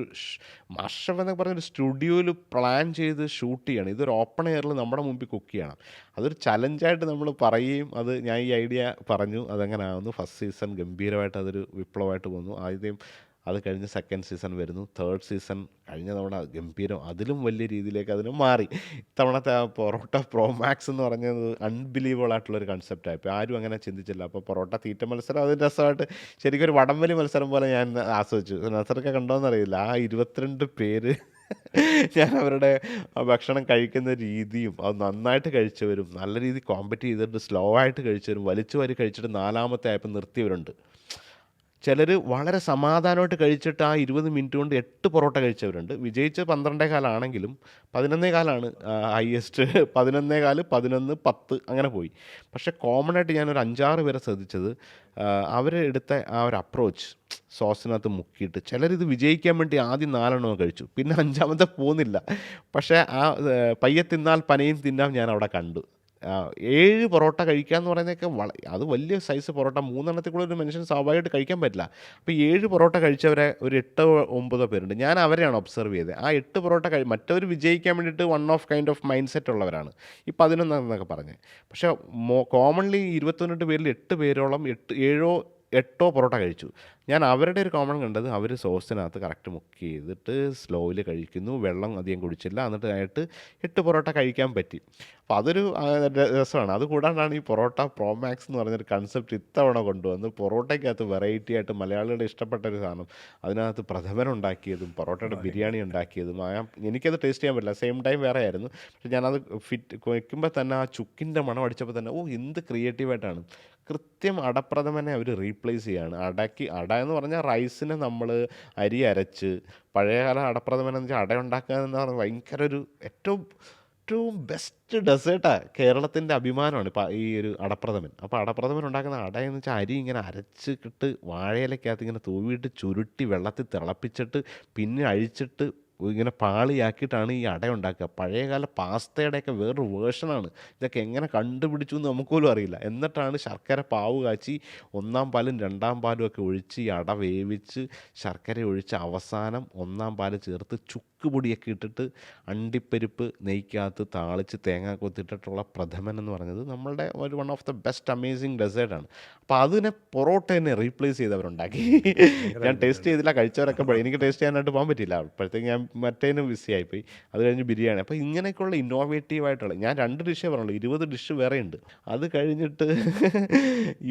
മാസ്റ്റർ ഷെഫ് എന്നൊക്കെ പറഞ്ഞൊരു സ്റ്റുഡിയോയിൽ പ്ലാൻ ചെയ്ത് ഷൂട്ട് ചെയ്യണം. ഇതൊരു ഓപ്പൺ എയറിൽ നമ്മുടെ മുമ്പിൽ കുക്ക് ചെയ്യണം. അതൊരു ചലഞ്ചായിട്ട് നമ്മൾ പറയുകയും ഞാൻ ഈ ഐഡിയ പറഞ്ഞു, അതങ്ങനെ ആകുന്നു. ഫസ്റ്റ് സീസൺ ഗംഭീരമായിട്ട് അതൊരു വിപ്ലവമായിട്ട് പോകുന്നു. ആദ്യം അത് കഴിഞ്ഞ് സെക്കൻഡ് സീസൺ വരുന്നു, തേർഡ് സീസൺ കഴിഞ്ഞ തവണ ഗംഭീരം, അതിലും വലിയ രീതിയിലേക്ക് അതിന് മാറി. ഇത്തവണത്തെ ആ പൊറോട്ട പ്രോ മാക്സ് എന്ന് പറഞ്ഞത് അൺബിലീവബിൾ ആയിട്ടുള്ളൊരു കൺസെപ്റ്റായി. ഇപ്പോൾ ആരും അങ്ങനെ ചിന്തിച്ചില്ല. അപ്പോൾ പൊറോട്ട തീറ്റ മത്സരം അത് രസമായിട്ട് ശരിക്കും ഒരു വടംവലി മത്സരം പോലെ ഞാൻ ആസ്വദിച്ചു. നസറൊക്കെ കണ്ടോന്നറിയില്ല, ആ 22 പേര് ഞാൻ അവരുടെ ആ ഭക്ഷണം കഴിക്കുന്ന രീതിയും അത് നന്നായിട്ട് കഴിച്ചവരും നല്ല രീതിയിൽ കോമ്പറ്റ് ചെയ്തിട്ട് സ്ലോ ആയിട്ട് കഴിച്ചവരും വലിച്ചു വാരി കഴിച്ചിട്ട് നാലാമത്തെ ആയപ്പോൾ നിർത്തിയവരുണ്ട്. ചിലർ വളരെ സമാധാനമായിട്ട് കഴിച്ചിട്ട് ആ 20 മിനിറ്റ് കൊണ്ട് 8 പൊറോട്ട കഴിച്ചവരുണ്ട്. വിജയിച്ച് 12.25 ആണെങ്കിലും 11.25 ഹയസ്റ്റ്. 11.25, 11, 10 അങ്ങനെ പോയി. പക്ഷേ കോമൺ ആയിട്ട് ഞാനൊരു 5-6 പേരെ ശ്രദ്ധിച്ചത്, അവരെടുത്ത ആ ഒരു അപ്രോച്ച് സോസിനകത്ത് മുക്കിയിട്ട് ചിലരിത് വിജയിക്കാൻ വേണ്ടി ആദ്യം 4 കഴിച്ചു, പിന്നെ 5-മത്തെ പോകുന്നില്ല. പക്ഷേ ആ പയ്യെ തിന്നാൽ പനയും തിന്നാം ഞാൻ അവിടെ കണ്ടു. 7 പൊറോട്ട കഴിക്കുക എന്ന് പറയുന്നതൊക്കെ അത് വലിയ സൈസ് പൊറോട്ട 3 കൂടെ ഒരു മനുഷ്യന് സ്വാഭാവികമായിട്ട് കഴിക്കാൻ പറ്റില്ല. അപ്പോൾ 7 പൊറോട്ട കഴിച്ചവരെ ഒരു 8-9 പേരുണ്ട്. ഞാൻ അവരെയാണ് ഒബ്സർവ് ചെയ്തത്. ആ 8 പൊറോട്ട മറ്റവർ വിജയിക്കാൻ വേണ്ടിയിട്ട് one of kind of mind set ഉള്ളവരാണ് ഈ 11 എന്നൊക്കെ പറഞ്ഞത്. പക്ഷേ കോമൺലി 21 പേരിൽ 8 പേരോളം 7-8 പൊറോട്ട കഴിച്ചു. ഞാൻ അവരുടെ ഒരു കോമൺ കണ്ടത്, അവർ സോസിനകത്ത് കറക്റ്റ് മുക്ക് ചെയ്തിട്ട് സ്ലോയിൽ കഴിക്കുന്നു, വെള്ളം അധികം കുടിച്ചില്ല, എന്നിട്ട് ആയിട്ട് 8 പൊറോട്ട കഴിക്കാൻ പറ്റി. അപ്പോൾ അതൊരു രസമാണ്. അതുകൂടാണ്ടാണ് ഈ പൊറോട്ട പ്രോ മാക്സ് എന്ന് പറഞ്ഞൊരു കൺസെപ്റ്റ് ഇത്തവണ കൊണ്ടുവന്ന് പൊറോട്ടയ്ക്കകത്ത് വെറൈറ്റി ആയിട്ട് മലയാളികളുടെ ഇഷ്ടപ്പെട്ട ഒരു സാധനം, അതിനകത്ത് പ്രഥമൻ ഉണ്ടാക്കിയതും പൊറോട്ടയുടെ ബിരിയാണി ഉണ്ടാക്കിയതും എനിക്കത് ടേസ്റ്റ് ചെയ്യാൻ പറ്റില്ല. സെയിം ടൈം വേറെ ആയിരുന്നു. പക്ഷെ ഞാനത് വയ്ക്കുമ്പോൾ തന്നെ ആ ചുക്കിൻ്റെ മണം അടിച്ചപ്പോൾ തന്നെ എന്ത് ക്രിയേറ്റീവായിട്ടാണ്. കൃത്യം അടപ്രഥമനെ അവർ റീപ്ലേസ് ചെയ്യുകയാണ്. അട എന്ന് പറഞ്ഞാൽ റൈസിനെ നമ്മൾ അരി അരച്ച്, പഴയകാല അടപ്രഥമൻ എന്ന് വെച്ചാൽ അട ഉണ്ടാക്കുക എന്ന് പറഞ്ഞാൽ ഭയങ്കര ഒരു ഏറ്റവും ബെസ്റ്റ് ഡെസേർട്ടാണ്. കേരളത്തിൻ്റെ അഭിമാനമാണ് ഇപ്പോൾ ഈ ഒരു അടപ്രഥമൻ. അപ്പോൾ അടപ്രഥമൻ ഉണ്ടാക്കുന്ന അട എന്ന് വെച്ചാൽ അരി ഇങ്ങനെ അരച്ചിട്ട് വാഴയിലക്കകത്ത് ഇങ്ങനെ തൂവിയിട്ട് ചുരുട്ടി വെള്ളത്തിൽ തിളപ്പിച്ചിട്ട് പിന്നെ അഴിച്ചിട്ട് ഇങ്ങനെ പാളിയാക്കിയിട്ടാണ് ഈ അട ഉണ്ടാക്കുക. പഴയകാല പാസ്തയുടെയൊക്കെ വേറൊരു വേർഷനാണ്. ഇതൊക്കെ എങ്ങനെ കണ്ടുപിടിച്ചു എന്ന് നമുക്ക് പോലും അറിയില്ല. എന്നിട്ടാണ് ശർക്കര പാവ് കാച്ചി 1-ാം പാലും 2-ാം പാലും ഒക്കെ ഒഴിച്ച് ഈ അട വേവിച്ച് ശർക്കര ഒഴിച്ച് അവസാനം 1-ാം പാല് ചേർത്ത് ചുക്ക് പൊടിയൊക്കെ ഇട്ടിട്ട് അണ്ടിപ്പരിപ്പ് നെയ്ക്കകത്ത് താളിച്ച് തേങ്ങ കൊത്തിട്ടിട്ടുള്ള പ്രഥമൻ എന്ന് പറയുന്നത് നമ്മളുടെ ഒരു one of the best amazing ഡെസേർട്ടാണ്. അപ്പോൾ അതിനെ പൊറോട്ട തന്നെ റീപ്ലേസ് ചെയ്തവരുണ്ടാക്കി. ഞാൻ ടേസ്റ്റ് ചെയ്തില്ല, കഴിച്ചവരൊക്കെ എനിക്ക് ടേസ്റ്റ് ചെയ്യാനായിട്ട് പോകാൻ പറ്റില്ല. അപ്പോഴത്തേക്ക് ഞാൻ മറ്റേതിനും ബിസി ആയിപ്പോയി. അത് കഴിഞ്ഞ് ബിരിയാണി. അപ്പോൾ ഇങ്ങനെയൊക്കെയുള്ള ഇന്നോവേറ്റീവായിട്ടുള്ള, ഞാൻ 2 ഡിഷേ പറഞ്ഞുള്ളൂ, 20 ഡിഷ് വേറെ ഉണ്ട്. അത് കഴിഞ്ഞിട്ട്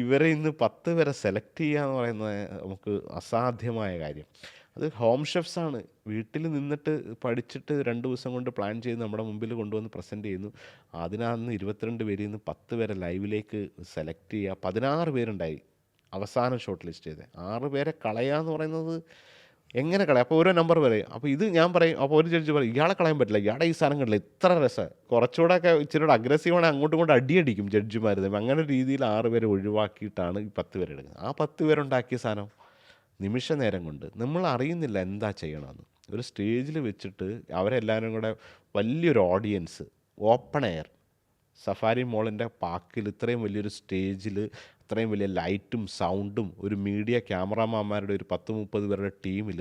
ഇവരെ ഇന്ന് 10 പേരെ സെലക്ട് ചെയ്യുക എന്ന് പറയുന്നത് നമുക്ക് അസാധ്യമായ കാര്യം. അത് ഹോം ഷെഫ്സാണ്. വീട്ടിൽ നിന്നിട്ട് പഠിച്ചിട്ട് 2 ദിവസം കൊണ്ട് പ്ലാൻ ചെയ്ത് നമ്മുടെ മുമ്പിൽ കൊണ്ടുവന്ന് പ്രസൻറ്റ് ചെയ്യുന്നു. അതിനകത്ത് 22 പേരിൽ നിന്ന് 10 പേരെ ലൈവിലേക്ക് സെലക്ട് ചെയ്യുക. 16 പേരുണ്ടായി അവസാനം ഷോർട്ട് ലിസ്റ്റ് ചെയ്തത്. 6 പേരെ കളയുക എന്ന് പറയുന്നത് എങ്ങനെ കളയാം? അപ്പോൾ ഓരോ നമ്പർ പറയും. അപ്പോൾ ഇത് ഞാൻ പറയും, അപ്പോൾ ഒരു ജഡ്ജ് പറയും ഇയാളെ കളയാൻ പറ്റില്ല, ഇയാളെ ഈ സാധനം കണ്ടില്ല, ഇത്ര രസമാണ്. കുറച്ചുകൂടെ ഒക്കെ ഇച്ചിരി കൂടെ അഗ്രസീവാണെങ്കിൽ അങ്ങോട്ടും ഇങ്ങോട്ടും അടിയടിക്കും ജഡ്ജിമാർ. അങ്ങനെ ഒരു രീതിയിൽ 6 പേരെ ഒഴിവാക്കിയിട്ടാണ് ഈ 10 പേരെ എടുക്കുന്നത്. ആ 10 പേരുണ്ടാക്കിയ സാധനം നിമിഷ നേരം കൊണ്ട് നമ്മൾ അറിയുന്നില്ല എന്താ ചെയ്യണമെന്ന്. ഒരു സ്റ്റേജിൽ വെച്ചിട്ട് അവരെല്ലാവരും കൂടെ വലിയൊരു ഓഡിയൻസ്, ഓപ്പൺ എയർ, സഫാരി മോളിൻ്റെ പാർക്കിൽ ഇത്രയും വലിയൊരു സ്റ്റേജിൽ അത്രയും വലിയ ലൈറ്റും സൗണ്ടും ഒരു മീഡിയ ക്യാമറാമാന്മാരുടെ ഒരു 10-30 പേരുടെ ടീമിൽ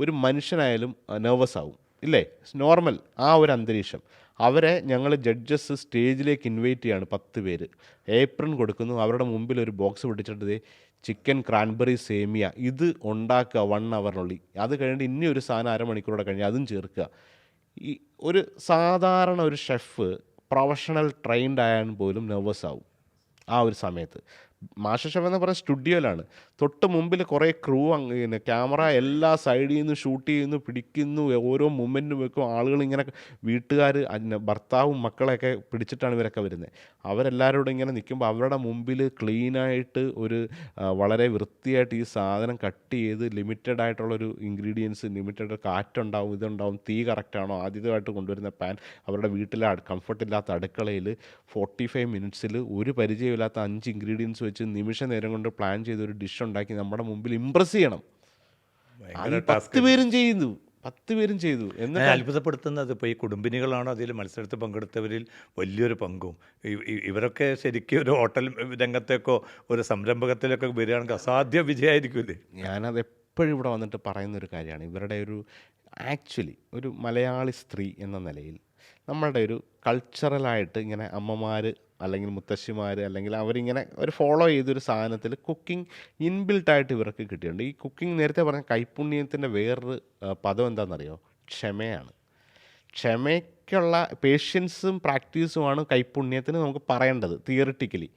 ഒരു മനുഷ്യനായാലും നെർവസ് ആവും ഇല്ലേ? നോർമൽ ആ ഒരു അന്തരീക്ഷം. അവരെ ഞങ്ങൾ ജഡ്ജസ് സ്റ്റേജിലേക്ക് ഇൻവൈറ്റ് ചെയ്യാണ്. 10 പേര് ഏപ്രിൻ കൊടുക്കുന്നു. അവരുടെ മുമ്പിൽ ഒരു ബോക്സ് പിടിച്ചിട്ട് ചിക്കൻ ക്രാൻബെറി സേമിയ ഇത് ഉണ്ടാക്കുക 1 അവറിനുള്ളിൽ. അത് കഴിഞ്ഞിട്ട് ഇനി ഒരു സാധനം അരമണിക്കൂറോടെ കഴിഞ്ഞ് അതും ചേർക്കുക. ഈ ഒരു സാധാരണ ഒരു ഷെഫ് പ്രൊഫഷണൽ ട്രെയിൻഡ് ആയാൽ പോലും നെർവസ് ആവും ആ ഒരു സമയത്ത്. മാസ്റ്റർ ഷെഫ് എന്ന് പറയുന്നത് സ്റ്റുഡിയോയിലാണ്. തൊട്ട് മുമ്പിൽ കുറേ ക്രൂ പിന്നെ ക്യാമറ എല്ലാ സൈഡിൽ നിന്ന് ഷൂട്ട് ചെയ്യുന്നു, പിടിക്കുന്നു, ഓരോ മൊമെൻറ്റും വെക്കും. ആളുകളിങ്ങനെ വീട്ടുകാർ ഭർത്താവും മക്കളെയൊക്കെ പിടിച്ചിട്ടാണ് ഇവരൊക്കെ വരുന്നത്. അവരെല്ലാവരോടും ഇങ്ങനെ നിൽക്കുമ്പോൾ അവരുടെ മുമ്പിൽ ക്ലീനായിട്ട് ഒരു വളരെ വൃത്തിയായിട്ട് ഈ സാധനം കട്ട് ചെയ്ത് ലിമിറ്റഡ് ആയിട്ടുള്ളൊരു ഇൻഗ്രീഡിയൻസ്, ലിമിറ്റഡ് കാറ്റുണ്ടാവും, ഇതുണ്ടാവും, തീ കറക്റ്റാണോ, ആദ്യമായിട്ട് കൊണ്ടുവരുന്ന പാൻ, അവരുടെ വീട്ടിലെ കംഫർട്ടില്ലാത്ത അടുക്കളയിൽ 45 മിനിറ്റ്സിൽ ഒരു പരിചയമില്ലാത്ത 5 ഇൻഗ്രീഡിയൻസ് വെച്ച് നിമിഷ നേരം കൊണ്ട് പ്ലാൻ ചെയ്തൊരു ഡിഷ് ഉണ്ടാക്കി നമ്മുടെ മുമ്പിൽ ഇമ്പ്രസ് ചെയ്യണം. അത് 10 പേരും ചെയ്തു. 10 പേരും ചെയ്തു. എന്നെ അത്ഭുതപ്പെടുത്തുന്നത് ഇപ്പോൾ ഈ കുടുംബിനികളാണ് അതിൽ മത്സരത്തിൽ പങ്കെടുത്തവരിൽ വലിയൊരു പങ്കും. ഇവരൊക്കെ ശരിക്കും ഒരു ഹോട്ടൽ രംഗത്തേക്കോ ഒരു സംരംഭകത്തിലൊക്കെ വരികയാണെങ്കിൽ അസാധ്യ വിജയമായിരിക്കില്ലേ? ഞാനത് എപ്പോഴും ഇവിടെ വന്നിട്ട് പറയുന്നൊരു കാര്യമാണ്. ഇവരുടെ ഒരു ആക്ച്വലി ഒരു മലയാളി സ്ത്രീ എന്ന നിലയിൽ നമ്മളുടെ ഒരു കൾച്ചറലായിട്ട് ഇങ്ങനെ അമ്മമാർ അല്ലെങ്കിൽ മുത്തശ്ശിമാർ അല്ലെങ്കിൽ അവരിങ്ങനെ ഒരു ഫോളോ ചെയ്തൊരു സാധനത്തിൽ കുക്കിംഗ് ഇൻബിൽട്ടായിട്ട് ഇവർക്ക് കിട്ടിയിട്ടുണ്ട്. ഈ കുക്കിംഗ് നേരത്തെ പറഞ്ഞ കൈപ്പുണ്യത്തിൻ്റെ വേറൊരു പദം എന്താണെന്നറിയോ? ക്ഷമയാണ്. ക്ഷമയ്ക്കുള്ള പേഷ്യൻസും പ്രാക്ടീസുമാണ് കൈപ്പുണ്യത്തിന് നമുക്ക് പറയേണ്ടത് തിയറിറ്റിക്കലി.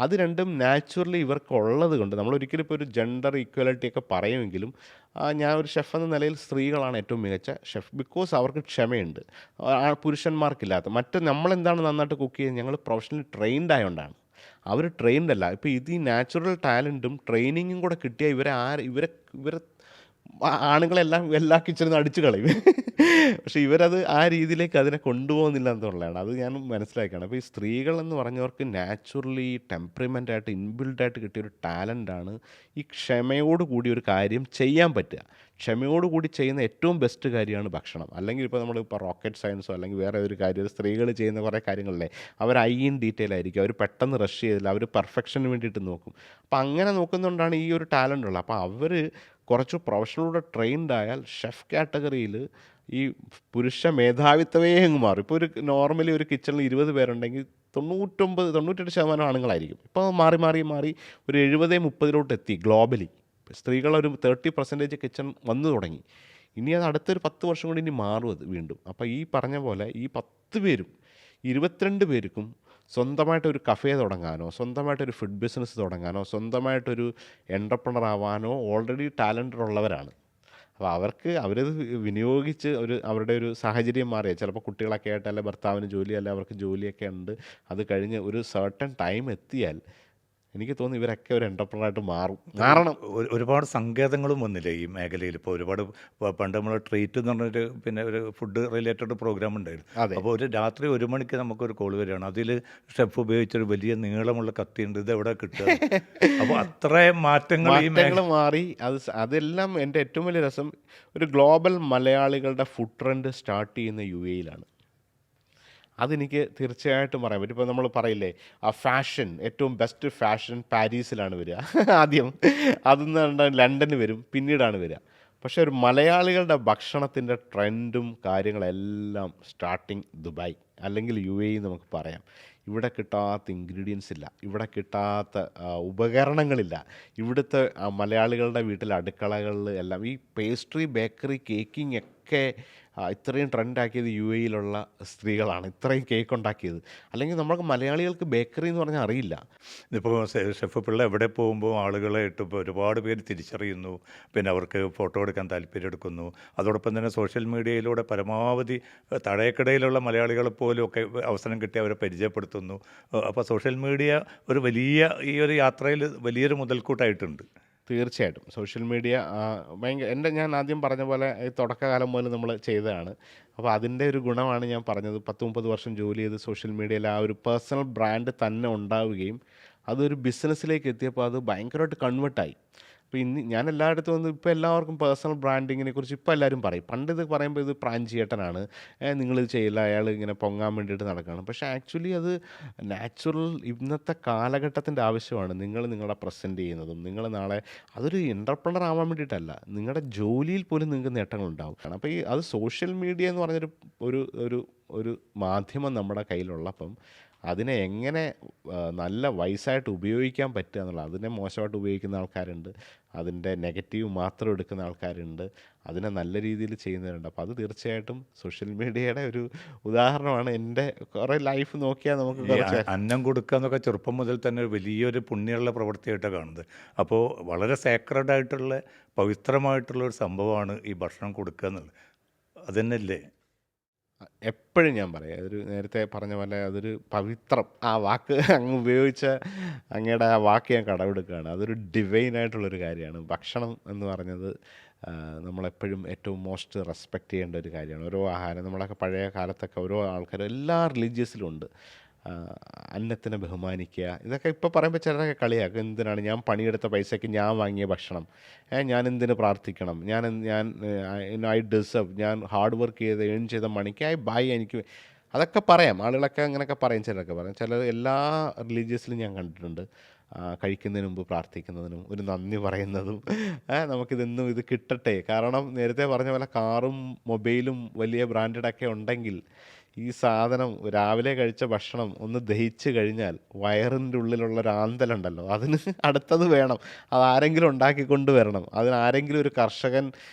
അത് രണ്ടും നാച്ചുറലി ഇവർക്കുള്ളത് കൊണ്ട് നമ്മൾ ഒരിക്കലും ഇപ്പോൾ ഒരു ജെൻഡർ ഈക്വാലിറ്റി ഒക്കെ പറയുമെങ്കിലും ഞാൻ ഒരു ഷെഫ് എന്ന നിലയിൽ സ്ത്രീകളാണ് ഏറ്റവും മികച്ച ഷെഫ്. ബിക്കോസ് അവർക്ക് ക്ഷമയുണ്ട്, പുരുഷന്മാർക്കില്ലാത്ത. മറ്റ് നമ്മളെന്താണ് നന്നായിട്ട് കുക്ക് ചെയ്യുന്നത്? ഞങ്ങൾ പ്രൊഫഷണലി ട്രെയിൻഡ് ആയതുകൊണ്ടാണ്. അവർ ട്രെയിൻഡ് അല്ല. ഇപ്പോൾ ഇത് ഈ നാച്ചുറൽ ടാലൻറ്റും ട്രെയിനിങ്ങും കൂടെ കിട്ടിയാൽ ഇവരെ ആണുങ്ങളെല്ലാം എല്ലാ കിച്ചണിൽ നിന്ന് അടിച്ചു കളയും. പക്ഷേ ഇവരത് ആ രീതിയിലേക്ക് അതിനെ കൊണ്ടുപോകുന്നില്ല എന്നുള്ളതാണ്. അത് ഞാൻ മനസ്സിലാക്കുകയാണ്. അപ്പോൾ ഈ സ്ത്രീകൾ എന്ന് പറഞ്ഞവർക്ക് നാച്ചുറലി ടെമ്പറിമെൻ്റായിട്ട് ഇൻബിൽഡായിട്ട് കിട്ടിയൊരു ടാലൻ്റാണ് ഈ ക്ഷമയോട് കൂടി ഒരു കാര്യം ചെയ്യാൻ പറ്റുക. ക്ഷമയോട് കൂടി ചെയ്യുന്ന ഏറ്റവും ബെസ്റ്റ് കാര്യമാണ് ഭക്ഷണം. അല്ലെങ്കിൽ ഇപ്പോൾ നമ്മളിപ്പോൾ റോക്കറ്റ് സയൻസോ അല്ലെങ്കിൽ വേറെ ഒരു കാര്യം ഒരു സ്ത്രീകൾ ചെയ്യുന്ന കുറേ കാര്യങ്ങളില്ലേ, അവർ ഐ ഇൻ ഡീറ്റെയിൽ ആയിരിക്കും, അവർ പെട്ടെന്ന് റഷ് ചെയ്തില്ല, അവർ പെർഫെക്ഷന് വേണ്ടിയിട്ട് നോക്കും. അപ്പോൾ അങ്ങനെ നോക്കുന്നതുകൊണ്ടാണ് ഈ ഒരു ടാലൻ്റ് ഉള്ളത്. അപ്പോൾ അവർ കുറച്ച് പ്രൊഫഷണലൂടെ ട്രെയിൻഡ് ആയാൽ ഷെഫ് കാറ്റഗറിയിൽ ഈ പുരുഷ മേധാവിത്വമേ അങ്ങ് മാറും. ഇപ്പോൾ ഒരു നോർമലി ഒരു കിച്ചണിൽ 20 പേരുണ്ടെങ്കിൽ 98% ആണുങ്ങളായിരിക്കും. ഇപ്പോൾ മാറി ഒരു 70-30 എത്തി ഗ്ലോബലി. സ്ത്രീകളൊരു 30% കിച്ചൺ വന്നു തുടങ്ങി. ഇനി അത് അടുത്തൊരു 10 വർഷം കൊണ്ട് ഇനി മാറും അത് വീണ്ടും. അപ്പോൾ ഈ പറഞ്ഞ പോലെ ഈ 10 പേരും 22 പേർക്കും സ്വന്തമായിട്ടൊരു കഫേ തുടങ്ങാനോ സ്വന്തമായിട്ടൊരു ഫുഡ് ബിസിനസ് തുടങ്ങാനോ സ്വന്തമായിട്ടൊരു എൻ്റർപ്രണർ ആവാനോ ഓൾറെഡി ടാലൻറ്റഡ് ഉള്ളവരാണ്. അപ്പോൾ അവരത് വിനിയോഗിച്ച് അവരുടെ ഒരു സാഹചര്യം മാറിയ ചിലപ്പോൾ കുട്ടികളൊക്കെ ആയിട്ട് അല്ലെ ഭർത്താവിന് ജോലി അല്ലെ അവർക്ക് ജോലിയൊക്കെ ഉണ്ട്, അത് കഴിഞ്ഞ് ഒരു സർട്ടൻ ടൈം എത്തിയാൽ എനിക്ക് തോന്നുന്നു ഇവരൊക്കെ ഒരു എൻ്റർപ്രണറായിട്ട് മാറണം. ഒരുപാട് സങ്കേതങ്ങളും വന്നില്ലേ ഈ മേഖലയിൽ. ഇപ്പോൾ ഒരുപാട് പണ്ട് നമ്മൾ ട്രീറ്റ് എന്ന് പറഞ്ഞൊരു പിന്നെ ഒരു ഫുഡ് റിലേറ്റഡ് പ്രോഗ്രാം ഉണ്ടായിരുന്നു. അതെ, അപ്പോൾ ഒരു രാത്രി 1 മണിക്ക് നമുക്കൊരു കോൾ വരികയാണ്, അതിൽ ഷെഫ് ഉപയോഗിച്ചൊരു വലിയ നീളമുള്ള കത്തിയുണ്ട്, ഇത് എവിടെ കിട്ടുക? അപ്പോൾ അത്രയും മാറ്റങ്ങൾ ഈ മാറ്റങ്ങൾ മാറി. അതെല്ലാം എൻ്റെ ഏറ്റവും വലിയ രസം ഒരു ഗ്ലോബൽ മലയാളികളുടെ ഫുഡ് ട്രെൻഡ് സ്റ്റാർട്ട് ചെയ്യുന്ന UAE-യിലാണ്. അതെനിക്ക് തീർച്ചയായിട്ടും പറയാൻ പറ്റും. ഇപ്പോൾ നമ്മൾ പറയില്ലേ ആ ഫാഷൻ, ഏറ്റവും ബെസ്റ്റ് ഫാഷൻ പാരീസിലാണ് വരിക ആദ്യം, അതെന്ന് ലണ്ടന് വരും, പിന്നീടാണ് വരിക. പക്ഷേ ഒരു മലയാളികളുടെ ഭക്ഷണത്തിൻ്റെ ട്രെൻഡും കാര്യങ്ങളെല്ലാം സ്റ്റാർട്ടിങ് ദുബായ് അല്ലെങ്കിൽ UAE നമുക്ക് പറയാം. ഇവിടെ കിട്ടാത്ത ഇൻഗ്രീഡിയൻസ് ഇല്ല, ഇവിടെ കിട്ടാത്ത ഉപകരണങ്ങളില്ല. ഇവിടുത്തെ മലയാളികളുടെ വീട്ടിലെ അടുക്കളകളിൽ എല്ലാം ഈ പേസ്ട്രി, ബേക്കറി, കേക്കിംഗ് ഒക്കെ ഇത്രയും ട്രെൻഡാക്കിയത് UAE-യിലുള്ള സ്ത്രീകളാണ്. ഇത്രയും കേക്ക് ഉണ്ടാക്കിയത്. അല്ലെങ്കിൽ നമുക്ക് മലയാളികൾക്ക് ബേക്കറി എന്ന് പറഞ്ഞാൽ അറിയില്ല. ഇപ്പോൾ ഷെഫ് പിള്ള എവിടെ പോകുമ്പോൾ ആളുകളെ ഇട്ട് ഇപ്പോൾ ഒരുപാട് പേര് തിരിച്ചറിയുന്നു, പിന്നെ അവർക്ക് ഫോട്ടോ എടുക്കാൻ താല്പര്യം എടുക്കുന്നു. അതോടൊപ്പം തന്നെ സോഷ്യൽ മീഡിയയിലൂടെ പരമാവധി താഴേക്കിടയിലുള്ള മലയാളികളെ പോലും ഒക്കെ അവസരം കിട്ടി അവരെ പരിചയപ്പെടുത്തുന്നു. അപ്പോൾ സോഷ്യൽ മീഡിയ ഒരു വലിയ ഈ ഒരു യാത്രയിൽ വലിയൊരു മുതൽക്കൂട്ടായിട്ടുണ്ട്. തീർച്ചയായിട്ടും സോഷ്യൽ മീഡിയ ഭയങ്കര ഞാൻ ആദ്യം പറഞ്ഞ പോലെ തുടക്കകാലം മുതൽ നമ്മൾ ചെയ്തതാണ്. അപ്പോൾ അതിൻ്റെ ഒരു ഗുണമാണ് ഞാൻ പറഞ്ഞത്. 10-30 വർഷം ജോലി ചെയ്ത് സോഷ്യൽ മീഡിയയിൽ ആ ഒരു പേഴ്സണൽ ബ്രാൻഡ് തന്നെ ഉണ്ടാവുകയും അതൊരു ബിസിനസ്സിലേക്ക് എത്തിയപ്പോൾ അത് ഭയങ്കരമായിട്ട് കൺവേർട്ടായി. അപ്പോൾ ഞാൻ എല്ലായിടത്തും വന്ന് ഇപ്പോൾ എല്ലാവർക്കും പേഴ്സണൽ ബ്രാൻഡിങ്ങിനെ കുറിച്ച് ഇപ്പോൾ എല്ലാവരും പറയും. പണ്ട് ഇത് പറയുമ്പോൾ ഇത് പ്രാഞ്ചിയേട്ടനാണ്, നിങ്ങളിത് ചെയ്യില്ല, അയാൾ ഇങ്ങനെ പൊങ്ങാൻ വേണ്ടിയിട്ട് നടക്കുകയാണ്. പക്ഷേ ആക്ച്വലി അത് നാച്ചുറൽ ഇന്നത്തെ കാലഘട്ടത്തിൻ്റെ ആവശ്യമാണ്. നിങ്ങളുടെ പ്രസൻറ്റ് ചെയ്യുന്നതും നിങ്ങൾ നാളെ അതൊരു എൻ്റർപ്രണർ ആവാൻ വേണ്ടിയിട്ടല്ല, നിങ്ങളുടെ ജോലിയിൽ പോലും നിങ്ങൾക്ക് നേട്ടങ്ങളുണ്ടാവും. അപ്പോൾ അത് സോഷ്യൽ മീഡിയ എന്ന് പറഞ്ഞൊരു ഒരു ഒരു ഒരു മാധ്യമം നമ്മുടെ കയ്യിലുള്ളപ്പം അതിനെ എങ്ങനെ നല്ല വൈസായിട്ട് ഉപയോഗിക്കാൻ പറ്റുക എന്നുള്ളത്. അതിനെ മോശമായിട്ട് ഉപയോഗിക്കുന്ന ആൾക്കാരുണ്ട്, അതിൻ്റെ നെഗറ്റീവ് മാത്രം എടുക്കുന്ന ആൾക്കാരുണ്ട്, അതിനെ നല്ല രീതിയിൽ ചെയ്യുന്നവരുണ്ട്. അപ്പോൾ അത് തീർച്ചയായിട്ടും സോഷ്യൽ മീഡിയയുടെ ഒരു ഉദാഹരണമാണ്. എൻ്റെ കുറേ ലൈഫ് നോക്കിയാൽ നമുക്ക് കുറച്ച് അന്നം കൊടുക്കുക എന്നൊക്കെ ചെറുപ്പം മുതൽ തന്നെ ഒരു വലിയൊരു പുണ്യമുള്ള പ്രവൃത്തിയായിട്ടാണ് കാണുന്നത്. അപ്പോൾ വളരെ സേക്രഡ് ആയിട്ടുള്ള പവിത്രമായിട്ടുള്ള ഒരു സംഭവമാണ് ഈ ഭക്ഷണം കൊടുക്കുക എന്നുള്ളത്. അതുതന്നെയല്ലേ എപ്പോഴും ഞാൻ പറയാം, അതൊരു നേരത്തെ പറഞ്ഞ പോലെ അതൊരു പവിത്രം. ആ വാക്ക് അങ്ങ് ഉപയോഗിച്ച അങ്ങയുടെ ആ വാക്ക് ഞാൻ കടമെടുക്കുകയാണ്. അതൊരു ഡിവൈനായിട്ടുള്ളൊരു കാര്യമാണ് ഭക്ഷണം എന്ന് പറഞ്ഞത്. നമ്മളെപ്പോഴും ഏറ്റവും മോസ്റ്റ് റെസ്പെക്റ്റ് ചെയ്യേണ്ട ഒരു കാര്യമാണ്. ഓരോ ആഹാരം നമ്മളൊക്കെ പഴയ കാലത്തൊക്കെ ഓരോ ആൾക്കാരും എല്ലാ റിലീജിയസിലും ഉണ്ട്. അന്നത്തിനെ ബഹുമാനിക്കുക, ഇതൊക്കെ ഇപ്പോൾ പറയുമ്പോൾ ചിലരൊക്കെ കളിയാക്കും. എന്തിനാണ് ഞാൻ പണിയെടുത്ത പൈസയ്ക്ക് ഞാൻ വാങ്ങിയ ഭക്ഷണം, ഞാൻ എന്തിന് പ്രാർത്ഥിക്കണം, ഐ ഡിസേർവ്, ഞാൻ ഹാർഡ് വർക്ക് ചെയ്ത് ഏൺ ചെയ്ത മണിക്ക് എനിക്ക് അതൊക്കെ പറയാം. ആളുകളൊക്കെ അങ്ങനെയൊക്കെ പറയും, ചിലരൊക്കെ പറയും. ചിലർ എല്ലാ റിലീജിയസിലും ഞാൻ കണ്ടിട്ടുണ്ട് കഴിക്കുന്നതിന് മുമ്പ് പ്രാർത്ഥിക്കുന്നതിനും ഒരു നന്ദി പറയുന്നതും. നമുക്കിതെന്നും ഇത് കിട്ടട്ടെ. കാരണം നേരത്തെ പറഞ്ഞ പോലെ കാറും മൊബൈലും വലിയ ബ്രാൻഡഡൊക്കെ ഉണ്ടെങ്കിൽ ഈ സാധനം രാവിലെ കഴിച്ച ഭക്ഷണം ഒന്ന് ദഹിച്ച് കഴിഞ്ഞാൽ വയറിൻ്റെ ഉള്ളിലുള്ള ഒരു ആന്തലുണ്ടല്ലോ, അതിന് അടുത്തത് വേണം. അതാരെങ്കിലും ഉണ്ടാക്കിക്കൊണ്ട് വരണം. അതിനാരെങ്കിലും ഒരു കർഷകൻ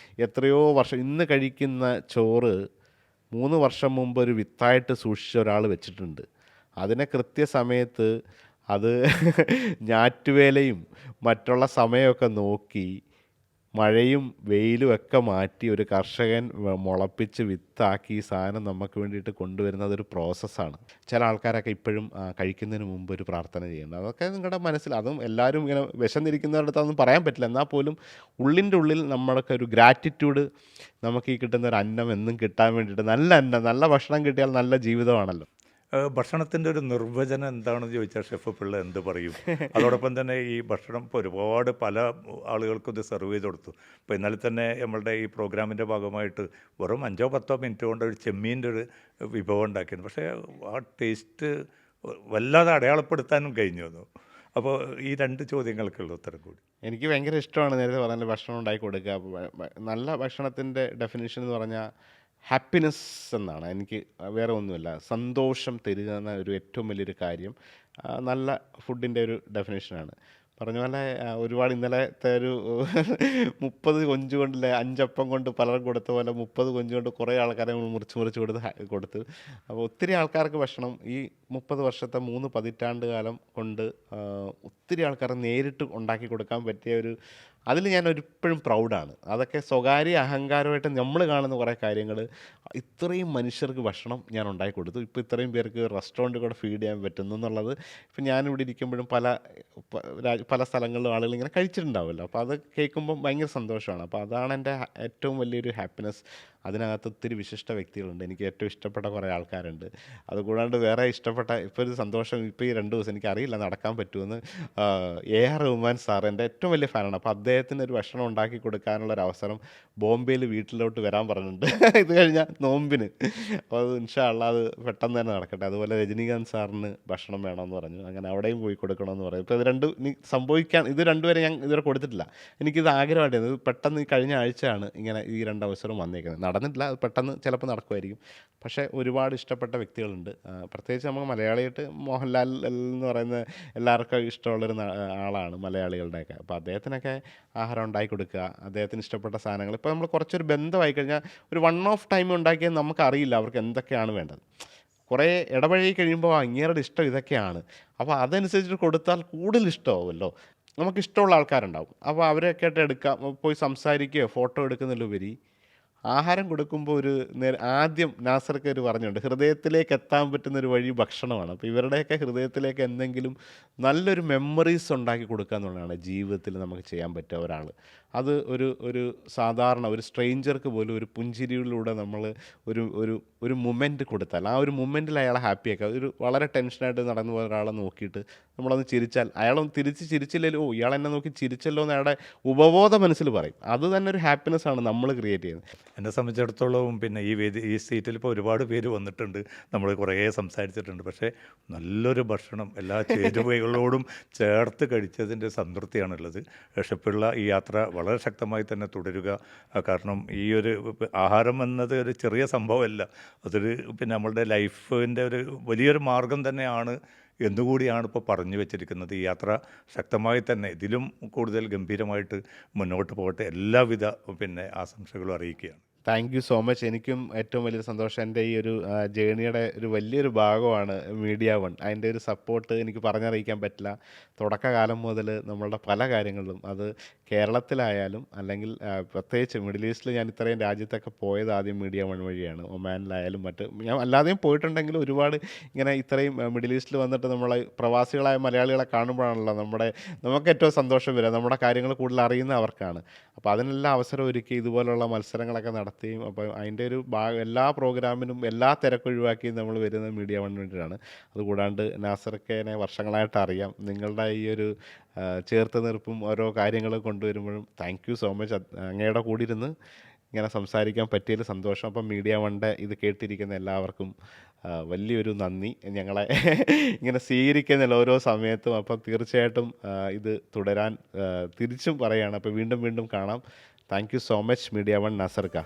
എത്രയോ വർഷം ഇന്ന് കഴിക്കുന്ന ചോറ് 3 വർഷം മുമ്പ് ഒരു വിത്തായിട്ട് സൂക്ഷിച്ച ഒരാൾ വെച്ചിട്ടുണ്ട്. അതിനെ കൃത്യസമയത്ത് അത് ഞാറ്റുവേലയും മറ്റുള്ള സമയമൊക്കെ നോക്കി മഴയും വെയിലും ഒക്കെ മാറ്റി ഒരു കർഷകൻ മുളപ്പിച്ച് വിത്താക്കി ഈ സാധനം നമുക്ക് വേണ്ടിയിട്ട് കൊണ്ടുവരുന്നത് ഒരു പ്രോസസ്സാണ്. ചില ആൾക്കാരൊക്കെ ഇപ്പോഴും കഴിക്കുന്നതിന് മുമ്പ് ഒരു പ്രാർത്ഥന ചെയ്യുന്നുണ്ട്. അതൊക്കെ നിങ്ങളുടെ മനസ്സിൽ, അതും എല്ലാവരും ഇങ്ങനെ വിശന്നിരിക്കുന്നവരുടെ അടുത്തൊന്നും പറയാൻ പറ്റില്ല. എന്നാൽ പോലും ഉള്ളിൻ്റെ ഉള്ളിൽ നമ്മൾക്ക് ഒരു ഗ്രാറ്റിറ്റ്യൂഡ്, നമുക്ക് ഈ കിട്ടുന്ന ഒരു അന്നം എന്നും കിട്ടാൻ വേണ്ടിയിട്ട്, നല്ല അന്നം, നല്ല ഭക്ഷണം കിട്ടിയാൽ നല്ല ജീവിതമാണല്ലോ. ഭക്ഷണത്തിൻ്റെ ഒരു നിർവചനം എന്താണെന്ന് ചോദിച്ചാൽ ഷെഫ് പിള്ള എന്ത് പറയും? അതോടൊപ്പം തന്നെ ഈ ഭക്ഷണം ഇപ്പോൾ ഒരുപാട് പല ആളുകൾക്കും ഇത് സെർവ് ചെയ്ത് കൊടുത്തു. ഇപ്പോൾ ഇന്നലെ തന്നെ നമ്മളുടെ ഈ പ്രോഗ്രാമിൻ്റെ ഭാഗമായിട്ട് വെറും 5-10 മിനിറ്റ് കൊണ്ട് ഒരു ചെമ്മീൻ്റെ ഒരു വിഭവം ഉണ്ടാക്കിയിരുന്നു. പക്ഷേ ആ ടേസ്റ്റ് വല്ലാതെ അടയാളപ്പെടുത്താനും കഴിഞ്ഞു വന്നു. അപ്പോൾ ഈ 2 ചോദ്യങ്ങൾക്കുള്ള ഉത്തരം കൂടി. എനിക്ക് ഭയങ്കര ഇഷ്ടമാണ് നേരത്തെ പറഞ്ഞ ഭക്ഷണം ഉണ്ടാക്കി കൊടുക്കുക. നല്ല ഭക്ഷണത്തിൻ്റെ ഡെഫിനിഷൻ എന്ന് പറഞ്ഞാൽ ഹാപ്പിനെസ് എന്നാണ്. എനിക്ക് വേറെ ഒന്നുമില്ല, സന്തോഷം തരിക എന്ന ഒരു ഏറ്റവും വലിയൊരു കാര്യം നല്ല ഫുഡിൻ്റെ ഒരു ഡെഫിനേഷനാണ്. പറഞ്ഞ പോലെ ഒരുപാട് ഇന്നലത്തെ ഒരു 30 കൊഞ്ച് കൊണ്ടില്ലേ 5 അപ്പം കൊണ്ട് പലരും കൊടുത്ത പോലെ 30 കൊഞ്ച് കൊണ്ട് കുറേ ആൾക്കാരെ മുറിച്ച് കൊടുത്ത്. അപ്പോൾ ഒത്തിരി ആൾക്കാർക്ക് ഭക്ഷണം ഈ 30 വർഷത്തെ 3 പതിറ്റാണ്ട് കാലം കൊണ്ട് ഒത്തിരി ആൾക്കാരെ നേരിട്ട് ഉണ്ടാക്കി കൊടുക്കാൻ പറ്റിയ ഒരു, അതിൽ ഞാൻ ഒരിപ്പോഴും പ്രൗഡാണ്. അതൊക്കെ സ്വകാര്യ അഹങ്കാരമായിട്ട് നമ്മൾ കാണുന്ന കുറേ കാര്യങ്ങൾ, ഇത്രയും മനുഷ്യർക്ക് ഭക്ഷണം ഞാൻ ഉണ്ടാക്കി കൊടുത്തു, ഇപ്പോൾ ഇത്രയും പേർക്ക് റെസ്റ്റോറൻറ്റ് കൂടെ ഫീഡ് ചെയ്യാൻ പറ്റുന്നു എന്നുള്ളത്. ഇപ്പം ഞാനിവിടെ ഇരിക്കുമ്പോഴും പല സ്ഥലങ്ങളിലും ആളുകൾ ഇങ്ങനെ കഴിച്ചിട്ടുണ്ടാവുമല്ലോ. അപ്പോൾ അത് കേൾക്കുമ്പം ഭയങ്കര സന്തോഷമാണ്. അപ്പോൾ അതാണ് എൻ്റെ ഏറ്റവും വലിയൊരു ഹാപ്പിനെസ്. അതിനകത്ത് ഒത്തിരി വിശിഷ്ട വ്യക്തികളുണ്ട്, എനിക്ക് ഏറ്റവും ഇഷ്ടപ്പെട്ട കുറേ ആൾക്കാരുണ്ട്. അതുകൂടാണ്ട് വേറെ ഇഷ്ടപ്പെട്ട ഇപ്പോൾ ഒരു സന്തോഷം, ഇപ്പോൾ ഈ 2 ദിവസം എനിക്കറിയില്ല നടക്കാൻ പറ്റുമെന്ന്, AR റഹ്മാൻ സാർ എൻ്റെ ഏറ്റവും വലിയ ഫാനാണ്. അപ്പോൾ അദ്ദേഹത്തിന് ഒരു ഭക്ഷണം ഉണ്ടാക്കി കൊടുക്കാനുള്ളൊരു അവസരം ബോംബെയിൽ വീട്ടിലോട്ട് വരാൻ പറഞ്ഞിട്ടുണ്ട് ഇത് കഴിഞ്ഞാൽ നോമ്പിന്. അപ്പോൾ അത് ഇൻഷാ അള്ളാ അത് പെട്ടെന്ന് തന്നെ നടക്കട്ടെ. അതുപോലെ രജനീകാന്ത് സാറിന് ഭക്ഷണം വേണമെന്ന് പറഞ്ഞു, അങ്ങനെ അവിടെയും പോയി കൊടുക്കണമെന്ന് പറയും. ഇപ്പോൾ ഇത് രണ്ടും ഇനി സംഭവിക്കാൻ, ഇത് രണ്ടുപേരെ ഞാൻ ഇതുവരെ കൊടുത്തിട്ടില്ല. എനിക്കിത് ആഗ്രഹമായിട്ടായിരുന്നു. ഇത് പെട്ടെന്ന് ഈ കഴിഞ്ഞ ആഴ്ചയാണ് ഇങ്ങനെ ഈ 2 അവസരം വന്നേക്കുന്നത്. നടന്നിട്ടില്ല, അത് പെട്ടെന്ന് ചിലപ്പോൾ നടക്കുമായിരിക്കും. പക്ഷേ ഒരുപാട് ഇഷ്ടപ്പെട്ട വ്യക്തികളുണ്ട്. പ്രത്യേകിച്ച് നമുക്ക് മലയാളിയായിട്ട് മോഹൻലാൽ എന്ന് പറയുന്ന എല്ലാവർക്കും ഇഷ്ടമുള്ളൊരു ആളാണ് മലയാളികളുടെയൊക്കെ. അപ്പോൾ അദ്ദേഹത്തിനൊക്കെ ആഹാരം ഉണ്ടാക്കി കൊടുക്കുക, അദ്ദേഹത്തിന് ഇഷ്ടപ്പെട്ട സാധനങ്ങൾ. ഇപ്പോൾ നമ്മൾ കുറച്ചൊരു ബന്ധമായി കഴിഞ്ഞാൽ ഒരു 1 ഓഫ് ടൈം ഉണ്ടാക്കിയാൽ നമുക്കറിയില്ല അവർക്ക് എന്തൊക്കെയാണ് വേണ്ടത്. കുറേ ഇടപഴകി കഴിയുമ്പോൾ അങ്ങേരുടെ ഇഷ്ടം ഇതൊക്കെയാണ്, അപ്പോൾ അതനുസരിച്ചിട്ട് കൊടുത്താൽ കൂടുതൽ ഇഷ്ടമാവുമല്ലോ. നമുക്കിഷ്ടമുള്ള ആൾക്കാരുണ്ടാവും, അപ്പോൾ അവരെയൊക്കെ ആയിട്ട് എടുക്കാം, പോയി സംസാരിക്കുകയോ ഫോട്ടോ എടുക്കുന്നതിലുപരി ആഹാരം കൊടുക്കുമ്പോൾ ഒരു ആദ്യം നാസർക്ക് ഒരു പറഞ്ഞുണ്ട്, ഹൃദയത്തിലേക്ക് എത്താൻ പറ്റുന്നൊരു വഴി ഭക്ഷണമാണ്. അപ്പോൾ ഇവരുടെയൊക്കെ ഹൃദയത്തിലേക്ക് എന്തെങ്കിലും നല്ലൊരു മെമ്മറീസ് ഉണ്ടാക്കി കൊടുക്കുക എന്നുള്ളതാണ് ജീവിതത്തിൽ നമുക്ക് ചെയ്യാൻ പറ്റുക ഒരാൾ. അത് ഒരു സാധാരണ ഒരു സ്ട്രേഞ്ചർക്ക് പോലും ഒരു പുഞ്ചിരിയിലൂടെ നമ്മൾ ഒരു മൊമെൻറ്റ് കൊടുത്താൽ, ആ ഒരു മൊമെൻറ്റിൽ അയാളെ ഹാപ്പിയാക്കുക. ഒരു വളരെ ടെൻഷനായിട്ട് നടന്നു പോയ ഒരാളെ നോക്കിയിട്ട് നമ്മളൊന്ന് ചിരിച്ചാൽ, അയാളൊന്ന് തിരിച്ച് ചിരിച്ചില്ലല്ലോ, ഓ ഇയാളെന്നെ നോക്കി ചിരിച്ചല്ലോ എന്ന് അയാളുടെ ഉപബോധ മനസ്സിൽ പറയും. അത് തന്നെ ഒരു ഹാപ്പിനെസ് ആണ് നമ്മൾ ക്രിയേറ്റ് ചെയ്യുന്നത്. എന്നെ സംബന്ധിച്ചിടത്തോളം പിന്നെ ഈ സീറ്റിൽ ഇപ്പോൾ ഒരുപാട് പേര് വന്നിട്ടുണ്ട്, നമ്മൾ കുറേ സംസാരിച്ചിട്ടുണ്ട്. പക്ഷേ നല്ലൊരു ഭക്ഷണം എല്ലാ ചേരുവകളോടും ചേർത്ത് കഴിച്ചതിൻ്റെ സംതൃപ്തിയാണുള്ളത്. ഷെഫുള്ള ഈ യാത്ര വളരെ ശക്തമായി തന്നെ തുടരുക. കാരണം ഈ ഒരു ആഹാരം എന്നത് ഒരു ചെറിയ സംഭവമല്ല, അതൊരു പിന്നെ നമ്മളുടെ ലൈഫിൻ്റെ ഒരു വലിയൊരു മാർഗം തന്നെയാണ് എന്നുകൂടിയാണ് ഇപ്പോൾ പറഞ്ഞു വെച്ചിരിക്കുന്നത്. ഈ യാത്ര ശക്തമായി തന്നെ ഇതിലും കൂടുതൽ ഗംഭീരമായിട്ട് മുന്നോട്ട് പോകട്ടെ, എല്ലാവിധ പിന്നെ ആശംസകളും അറിയിക്കുകയാണ്. Thank you so much. എനിക്കും ഏറ്റവും വലിയൊരു സന്തോഷം. എൻ്റെ ഈ ഒരു ജേണിയുടെ ഒരു വലിയൊരു ഭാഗമാണ് മീഡിയ വൺ. അതിൻ്റെ ഒരു സപ്പോർട്ട് എനിക്ക് പറഞ്ഞറിയിക്കാൻ പറ്റില്ല. തുടക്കകാലം മുതൽ നമ്മളുടെ പല കാര്യങ്ങളിലും, അത് കേരളത്തിലായാലും അല്ലെങ്കിൽ പ്രത്യേകിച്ച് മിഡിൽ ഈസ്റ്റിൽ ഞാൻ ഇത്രയും രാജ്യത്തൊക്കെ പോയത് ആദ്യം മീഡിയ വൺ വഴിയാണ്. ഒമാനിലായാലും ഞാൻ അല്ലാതെയും പോയിട്ടുണ്ടെങ്കിലും ഒരുപാട് ഇങ്ങനെ ഇത്രയും മിഡിൽ ഈസ്റ്റിൽ വന്നിട്ട് നമ്മളെ പ്രവാസികളായ മലയാളികളെ കാണുമ്പോഴാണല്ലോ നമുക്ക് ഏറ്റവും സന്തോഷം വരിക. നമ്മുടെ കാര്യങ്ങൾ കൂടുതൽ അറിയുന്ന അവർക്കാണ്. അപ്പോൾ അതിനെല്ലാം അവസരം ഒരുക്കി ഇതുപോലുള്ള മത്സരങ്ങളൊക്കെ നടത്തിയും, അപ്പോൾ അതിൻ്റെ ഒരു എല്ലാ പ്രോഗ്രാമിനും എല്ലാ തിരക്കൊഴിവാക്കിയും നമ്മൾ വരുന്നത് മീഡിയ വൺ വേണ്ടിയിട്ടാണ്. അതുകൂടാണ്ട് നാസർക്കേനെ വർഷങ്ങളായിട്ട് അറിയാം. നിങ്ങളുടെ ഈ ഒരു ചേർത്ത് നിർപ്പും ഓരോ കാര്യങ്ങൾ കൊണ്ടുവരുമ്പോഴും താങ്ക് യു സോ മച്ച്. അങ്ങയുടെ കൂടി ഇരുന്ന് ഇങ്ങനെ സംസാരിക്കാൻ പറ്റിയതിൽ സന്തോഷം. അപ്പം മീഡിയ വണ്ടെ ഇത് കേട്ടിരിക്കുന്ന എല്ലാവർക്കും വലിയൊരു നന്ദി. ഞങ്ങളെ ഇങ്ങനെ സ്വീകരിക്കുന്നില്ല ഓരോ സമയത്തും. അപ്പം തീർച്ചയായിട്ടും ഇത് തുടരാൻ തിരിച്ചും പറയുകയാണ്. അപ്പോൾ വീണ്ടും കാണാം. Thank you so much media one നാസർക്ക.